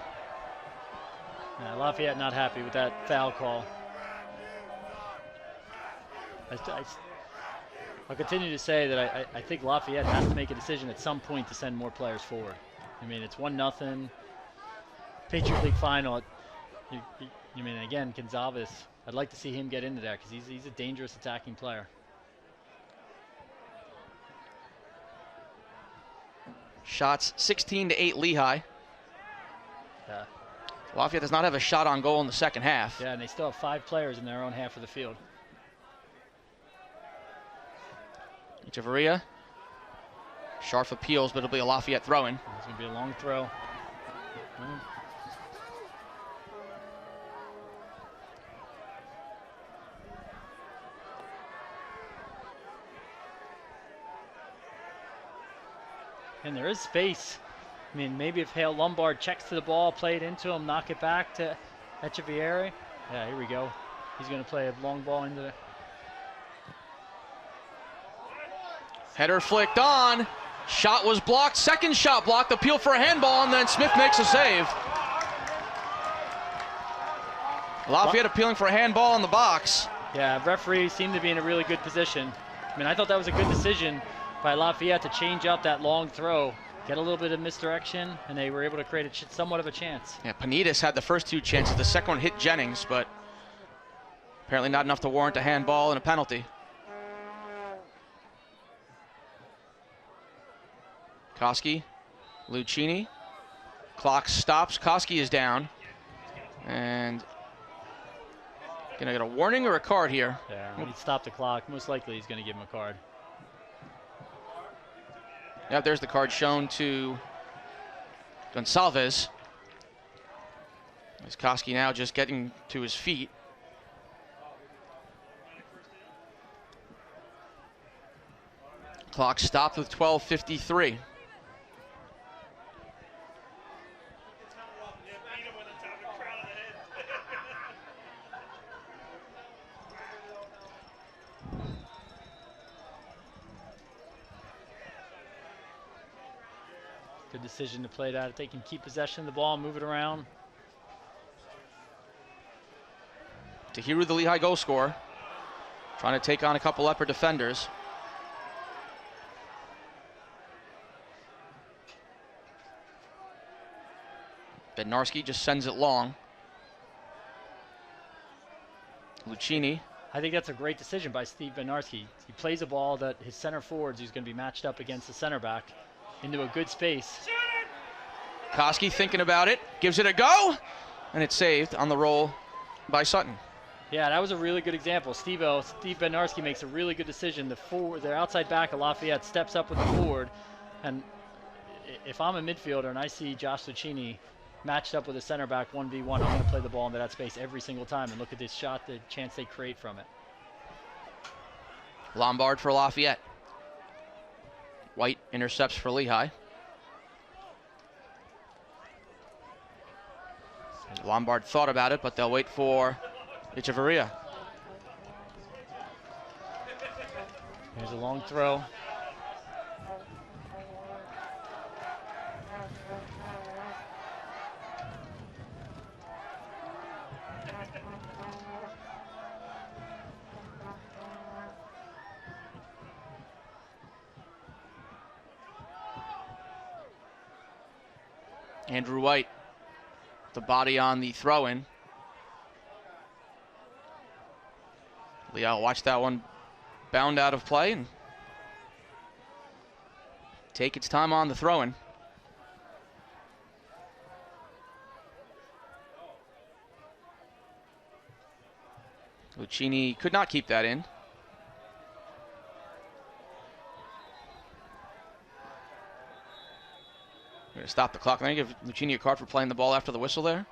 Yeah, Lafayette not happy with that foul call. I'll continue to say that I think Lafayette has to make a decision at some point to send more players forward. I mean, it's 1-0. Patriot League final. You mean, again, Gonsalves, I'd like to see him get into there because he's a dangerous attacking player. Shots 16-8 Lehi. Yeah. Lafayette does not have a shot on goal in the second half. Yeah, and they still have 5 players in their own half of the field. Echeverria. Sharp appeals, but it'll be a Lafayette throw-in. It's going to be a long throw. And there is space. I mean, maybe if Hale Lombard checks to the ball, play it into him, knock it back to Echeverria. Yeah, here we go. He's going to play a long ball into the... Header flicked on. Shot was blocked. Second shot blocked. Appeal for a handball, and then Smith makes a save. Lafayette appealing for a handball in the box. Yeah, referees seem to be in a really good position. I mean, I thought that was a good decision by Lafayette to change up that long throw, get a little bit of misdirection, and they were able to create somewhat of a chance. Yeah, Penitas had the first 2 chances. The second one hit Jennings, but apparently not enough to warrant a handball and a penalty. Koski, Luchini. Clock stops. Koski is down. And Gonna get a warning or a card here? Yeah, he'd stop the clock. Most likely he's going to give him a card. Yep, there's the card shown to Gonsalves. As Koski now just getting to his feet. Clock stopped with 12:53. Good decision to play that. If they can keep possession of the ball, move it around. Tahiru, the Lehigh goal scorer, trying to take on a couple upper defenders. Bednarski just sends it long. Luchini. I think that's a great decision by Steve Bednarski. He plays a ball that his center forwards, who's going to be matched up against the center back, into a good space. Koski thinking about it, gives it a go, and it's saved on the roll by Sutton. Yeah, that was a really good example. Steve Bednarski makes a really good decision. The outside back of Lafayette steps up with the forward, and if I'm a midfielder and I see Josh Luchini matched up with a center back 1v1, I'm going to play the ball into that space every single time, and look at this shot, the chance they create from it. Lombard for Lafayette. White intercepts for Lehi. Lombard thought about it, but they'll wait for Echeverria. Here's a long throw. Andrew White, the body on the throw-in. Leo watch that one bound out of play and take its time on the throw-in. Luchini could not keep that in. We're going to stop the clock. I'm going to give Luchini a card for playing the ball after the whistle there.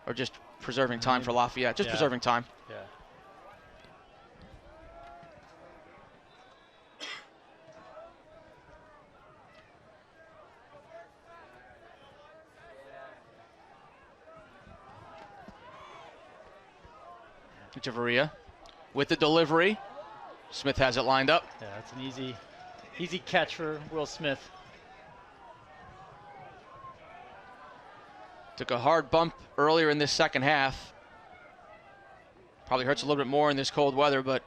Or just preserving time for Lafayette. Just preserving time. Yeah. Echeverria with the delivery. Smith has it lined up. Yeah, it's an easy catch for Will Smith. Took a hard bump earlier in this second half. Probably hurts a little bit more in this cold weather, but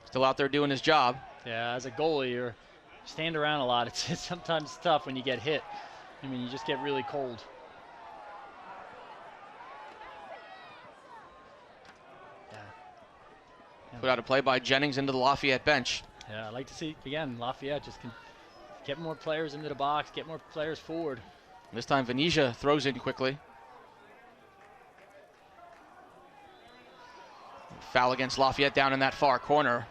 still out there doing his job. Yeah, as a goalie, you stand around a lot. It's sometimes tough when you get hit. I mean, you just get really cold. Put out a play by Jennings into the Lafayette bench. Yeah, I'd like to see, again, Lafayette just can get more players into the box, get more players forward. This time Venetia throws in quickly. Foul against Lafayette down in that far corner.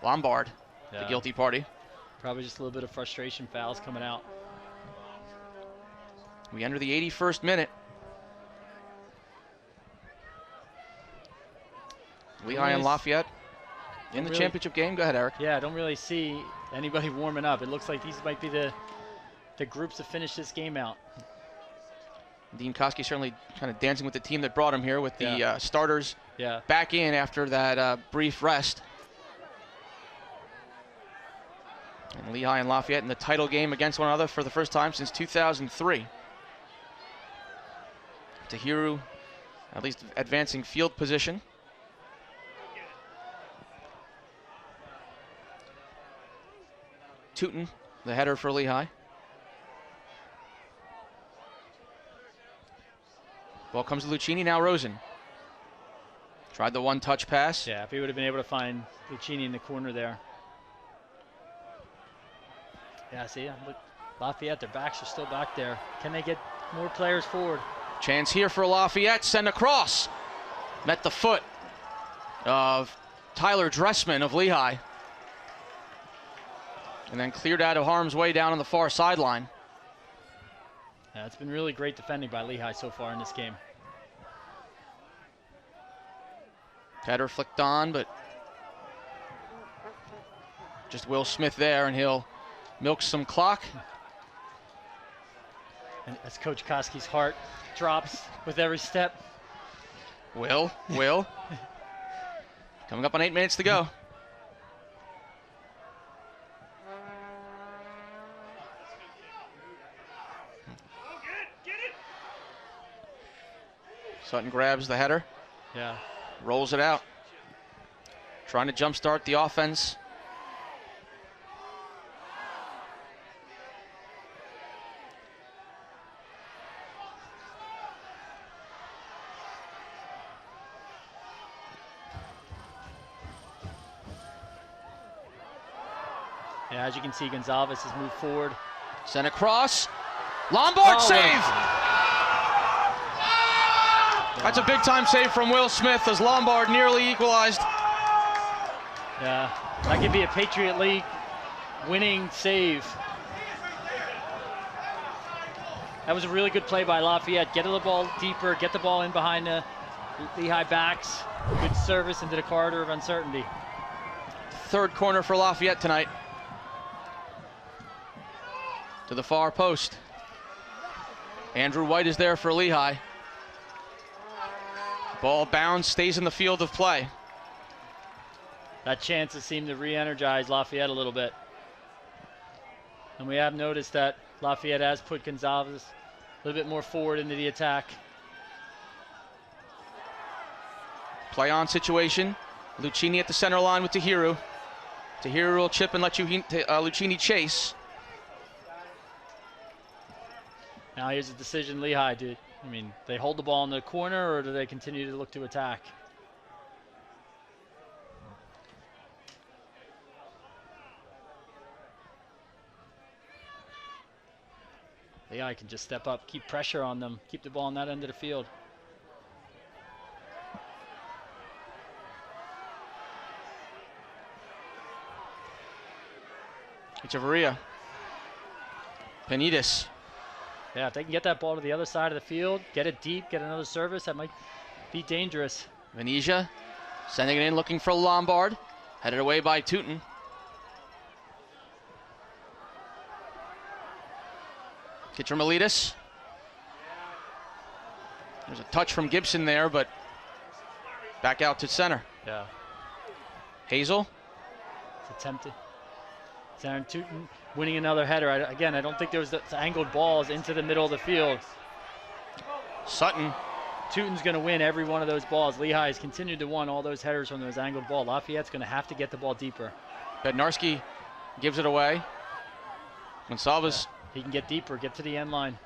Lombard, the guilty party. Probably just a little bit of frustration, fouls coming out. We enter the 81st minute. Lehigh and Lafayette in the championship game. Go ahead, Eric. Yeah, I don't really see anybody warming up. It looks like these might be the groups to finish this game out. Dean Koski certainly kind of dancing with the team that brought him here with the starters back in after that brief rest. And Lehigh and Lafayette in the title game against one another for the first time since 2003. Tahiru at least advancing field position. Tooten, the header for Lehi. Ball comes to Luchini, now Rosen. Tried the one-touch pass. Yeah, if he would have been able to find Luchini in the corner there. Yeah, see, look, Lafayette, their backs are still back there. Can they get more players forward? Chance here for Lafayette, send across. Met the foot of Tyler Dressman of Lehi. And then cleared out of harm's way down on the far sideline. Yeah, it's been really great defending by Lehi so far in this game. Header flicked on, but just Will Smith there, and he'll milk some clock. And as Coach Koski's heart drops with every step. Will. Coming up on 8 minutes to go. Sutton grabs the header. Yeah. Rolls it out. Trying to jumpstart the offense. Yeah, as you can see, Gonzalez has moved forward. Sent across. Lombard save! That's a big-time save from Will Smith as Lombard nearly equalized. Yeah, that could be a Patriot League winning save. That was a really good play by Lafayette. Get the ball deeper, get the ball in behind the Lehigh backs. Good service into the corridor of uncertainty. Third corner for Lafayette tonight. To the far post. Andrew White is there for Lehi. Ball bounds, stays in the field of play. That chance has seemed to re-energize Lafayette a little bit. And we have noticed that Lafayette has put Gonzalez a little bit more forward into the attack. Play on situation. Luchini at the center line with Tahiru. Tahiru will chip and let Luchini chase. Now here's a decision Lehi did. They hold the ball in the corner, or do they continue to look to attack? Lehi can just step up, keep pressure on them, keep the ball on that end of the field. Echeverria. Penitas. Yeah, if they can get that ball to the other side of the field, get it deep, get another service, that might be dangerous. Venezia sending it in, looking for Lombard. Headed away by Tooten. Kitcher Meletis. There's a touch from Gibson there, but back out to center. Yeah. Hazel. It's attempted. Zahran Tooten winning another header. Again, I don't think there was the angled balls into the middle of the field. Sutton. Tooten's going to win every one of those balls. Lehi has continued to win all those headers from those angled balls. Lafayette's going to have to get the ball deeper. Bednarski gives it away. Gonsalves. Yeah. He can get deeper, get to the end line.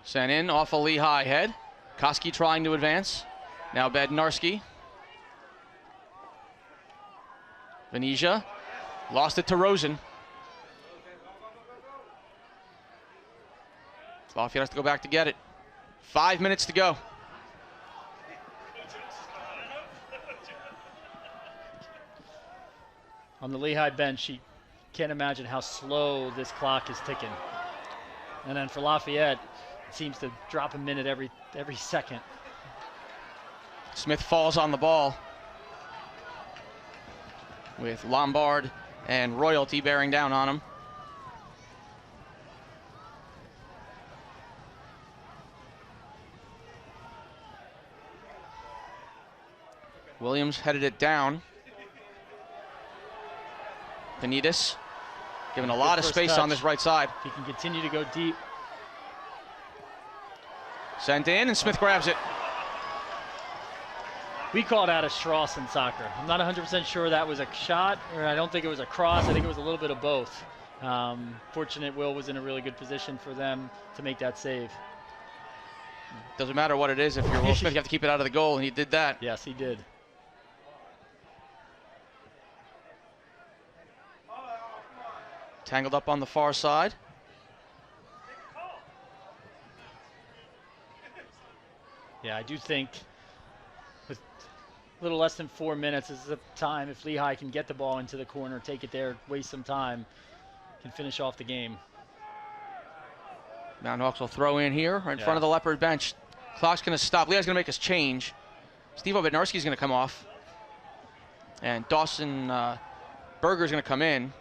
Sent in off a Lehigh head. Koski trying to advance. Now Bednarski. Venezia. Lost it to Rosen. Lafayette has to go back to get it. 5 minutes to go. On the Lehigh bench, you can't imagine how slow this clock is ticking. And then for Lafayette, it seems to drop a minute every second. Smith falls on the ball with Lombard and Royalty bearing down on him. Williams headed it down. Penitas given a lot of space on this right side. If he can continue to go deep. Sent in, and Smith grabs it. We call that a Strauss in soccer. I'm not 100% sure that was a shot, or I don't think it was a cross. I think it was a little bit of both. Fortunate Will was in a really good position for them to make that save. Doesn't matter what it is. If you're Will Smith, you have to keep it out of the goal, and he did that. Yes, he did. Tangled up on the far side. Yeah, I do think with a little less than 4 minutes. This is a time if Lehigh can get the ball into the corner, take it there, waste some time, can finish off the game. Mountain Hawks will throw in here right in front of the Leopard bench. Clock's going to stop. Lehigh's going to make us change. Stevo Bednarski's going to come off. And Dawson Berger's going to come in.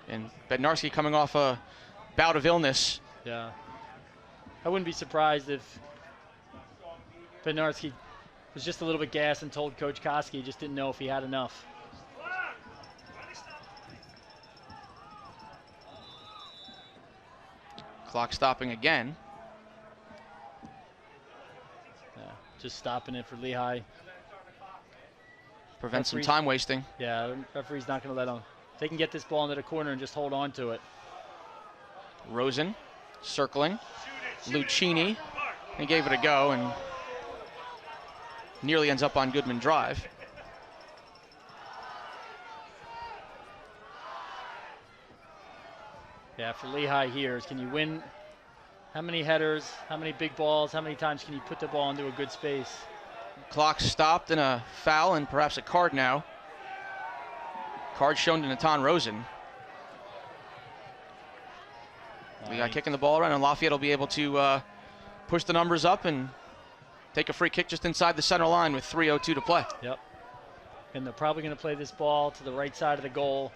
And Bednarski coming off a bout of illness. Yeah. I wouldn't be surprised if Bednarski was just a little bit gassed and told Coach Koski he just didn't know if he had enough. Clock stopping again. Yeah, just stopping it for Lehigh. Prevent some time wasting. Yeah, the referee's not going to let them. They can get this ball into the corner and just hold on to it. Rosen circling. Luchini. He gave it a go and nearly ends up on Goodman Drive. Yeah, for Lehigh here is, can you win? How many headers, how many big balls, how many times can you put the ball into a good space? Clock stopped and a foul and perhaps a card now. Card shown to Matan Rosen. We got kicking the ball around, and Lafayette will be able to push the numbers up and take a free kick just inside the center line with 3:02 to play. Yep. And they're probably going to play this ball to the right side of the goal.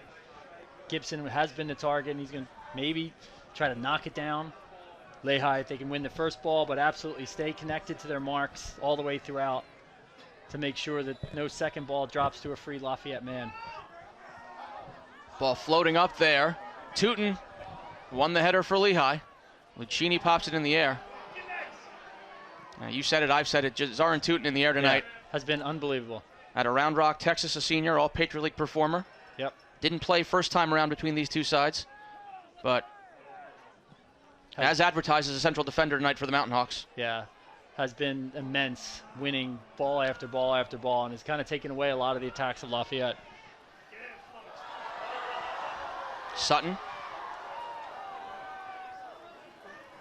Gibson has been the target, and he's going to maybe try to knock it down. Lehi, if they can win the first ball, but absolutely stay connected to their marks all the way throughout to make sure that no second ball drops to a free Lafayette man. Ball floating up there. Tooten won the header for Lehi. Luchini pops it in the air. You said it, I've said it. Zahran Tooten in the air tonight. Yeah, has been unbelievable. At a Round Rock, Texas, a senior, all Patriot League performer. Yep. Didn't play first time around between these two sides, but as advertised as a central defender tonight for the Mountain Hawks. Yeah, has been immense, winning ball after ball after ball, and has kind of taken away a lot of the attacks of Lafayette. Sutton.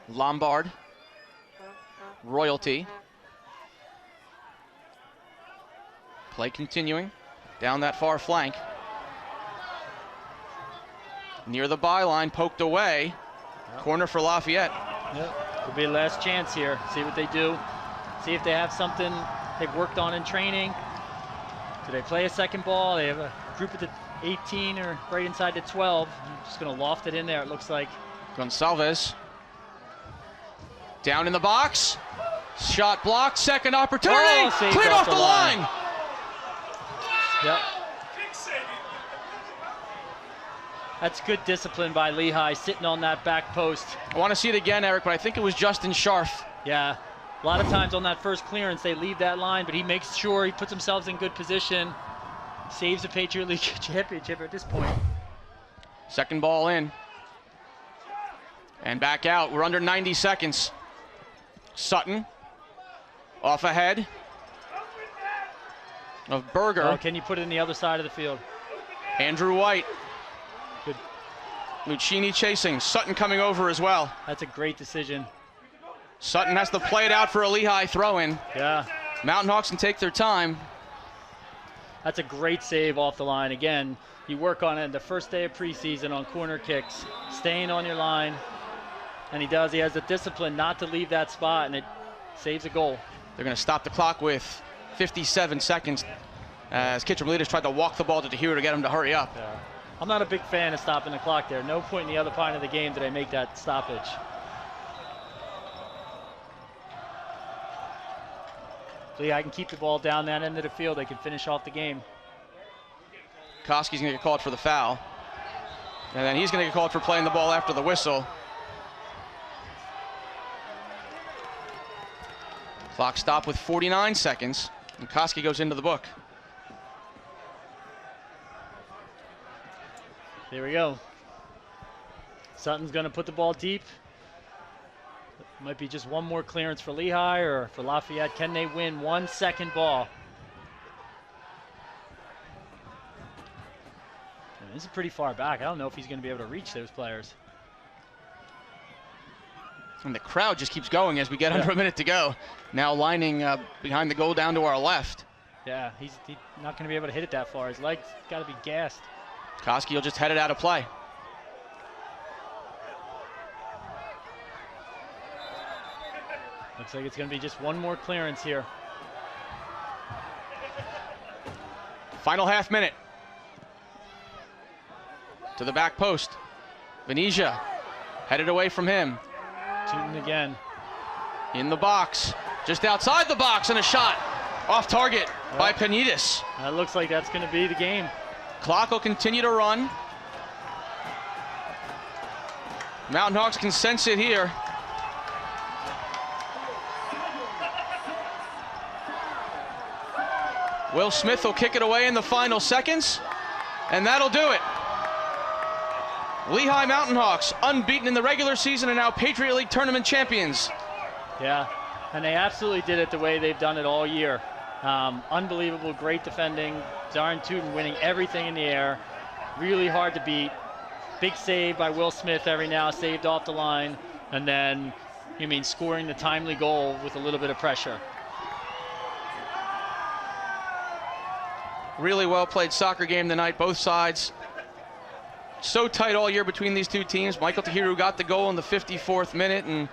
Lombard. Royalty. Play continuing down that far flank. Near the byline, poked away. Yep. Corner for Lafayette. Yep. Could be the last chance here. See what they do. See if they have something they've worked on in training. Do they play a second ball? They have a group at the 18 or right inside the 12. I'm just going to loft it in there, it looks like. Gonsalves. Down in the box. Shot blocked. Second opportunity. Oh, cleared off the line. Yep. That's good discipline by Lehi, sitting on that back post. I want to see it again, Eric, but I think it was Justin Scharf. Yeah, a lot of times on that first clearance, they leave that line, but he makes sure he puts himself in good position, saves the Patriot League Championship at this point. Second ball in. And back out. We're under 90 seconds. Sutton off ahead of Berger. Oh, can you put it in the other side of the field? Andrew White. Good. Luchini chasing. Sutton coming over as well. That's a great decision. Sutton has to play it out for a Lehi throw-in. Yeah. Mountain Hawks can take their time. That's a great save off the line. Again, you work on it the first day of preseason on corner kicks, staying on your line, and he does. He has the discipline not to leave that spot, and it saves a goal. They're going to stop the clock with 57 seconds as Kitchen Meletis tried to walk the ball to Tahir to get him to hurry up. Yeah. I'm not a big fan of stopping the clock there. No point in the other part of the game did I make that stoppage. Lehi can keep the ball down that end of the field. They can finish off the game. Koski's going to get called for the foul. And then he's going to get called for playing the ball after the whistle. Clock stopped with 49 seconds, and Koski goes into the book. There we go. Sutton's going to put the ball deep. Might be just one more clearance for Lehi or for Lafayette. Can they win one second ball? And this is pretty far back. I don't know if he's going to be able to reach those players. And the crowd just keeps going as we get under a minute to go. Now lining behind the goal down to our left. Yeah, he's not going to be able to hit it that far. His leg's got to be gassed. Koski will just head it out of play. Looks like it's going to be just one more clearance here. Final half minute. To the back post. Venezia headed away from him. Tooten again. In the box. Just outside the box, and a shot off target by Penitas. That looks like that's going to be the game. Clock will continue to run. Mountain Hawks can sense it here. Will Smith will kick it away in the final seconds, and that'll do it. Lehigh Mountain Hawks, unbeaten in the regular season and now Patriot League tournament champions. Yeah, and they absolutely did it the way they've done it all year. Unbelievable, great defending. Zahran Tooten winning everything in the air. Really hard to beat. Big save by Will Smith every now, saved off the line. And then, scoring the timely goal with a little bit of pressure. Really well played soccer game tonight, both sides. So tight all year between these two teams. Michael Tahiru got the goal in the 54th minute, and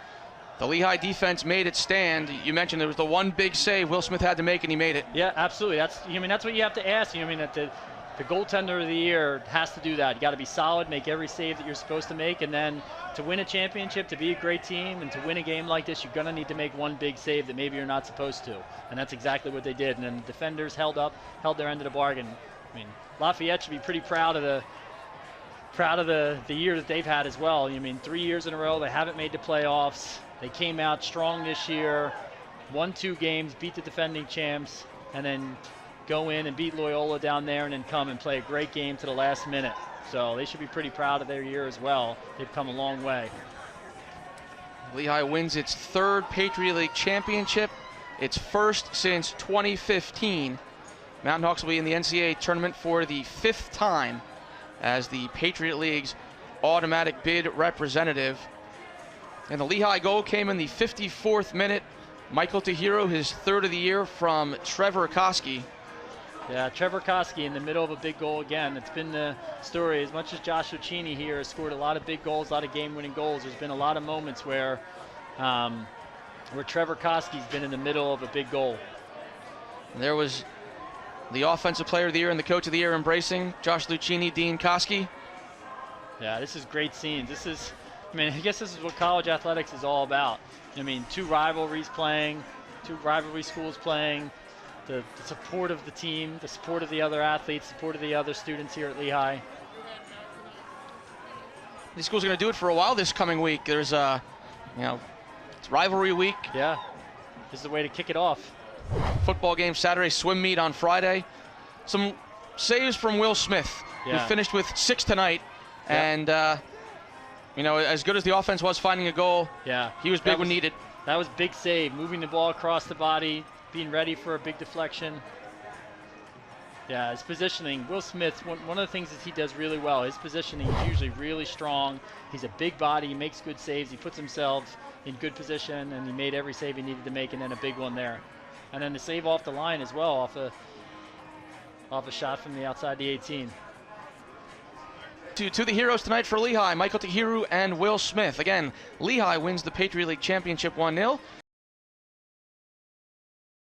the Lehigh defense made it stand. You mentioned there was the one big save Will Smith had to make, and he made it. Yeah, absolutely. That's what you have to ask. That the goaltender of the year has to do that. You got to be solid, make every save that you're supposed to make, and then to win a championship, to be a great team, and to win a game like this, you're going to need to make one big save that maybe you're not supposed to. And that's exactly what they did. And then the defenders held their end of the bargain. Lafayette should be pretty proud of the year that they've had as well. 3 years in a row, they haven't made the playoffs. They came out strong this year, won 2 games, beat the defending champs, and then go in and beat Loyola down there and then come and play a great game to the last minute. So they should be pretty proud of their year as well. They've come a long way. Lehigh wins its 3rd Patriot League championship, its 1st since 2015. Mountain Hawks will be in the NCAA tournament for the 5th time as the Patriot League's automatic bid representative. And the Lehigh goal came in the 54th minute. Michael Tahiru, his 3rd of the year from Trevor Koski. Yeah, Trevor Koski in the middle of a big goal again. It's been the story. As much as Josh Luchini here has scored a lot of big goals, a lot of game-winning goals, there's been a lot of moments where Trevor Koski's been in the middle of a big goal. There was the Offensive Player of the Year and the Coach of the Year embracing Josh Luchini, Dean Koski. Yeah, this is great scenes. I guess this is what college athletics is all about. 2 rivalries playing, 2 rivalry schools playing, the support of the team, the support of the other athletes, support of the other students here at Lehigh. These schools are going to do it for a while this coming week. There's it's rivalry week. Yeah, this is the way to kick it off. Football game Saturday, swim meet on Friday. Some saves from Will Smith, who finished with 6 tonight. Yeah. And, as good as the offense was finding a goal, he was big when needed. That was big save, moving the ball across the body, being ready for a big deflection. Yeah, his positioning. Will Smith, one of the things that he does really well, his positioning is usually really strong. He's a big body, he makes good saves, he puts himself in good position, and he made every save he needed to make, and then a big one there. And then the save off the line as well, off a shot from the outside the 18. To the heroes tonight for Lehigh, Michael Tahiru and Will Smith. Again, Lehigh wins the Patriot League Championship 1-0.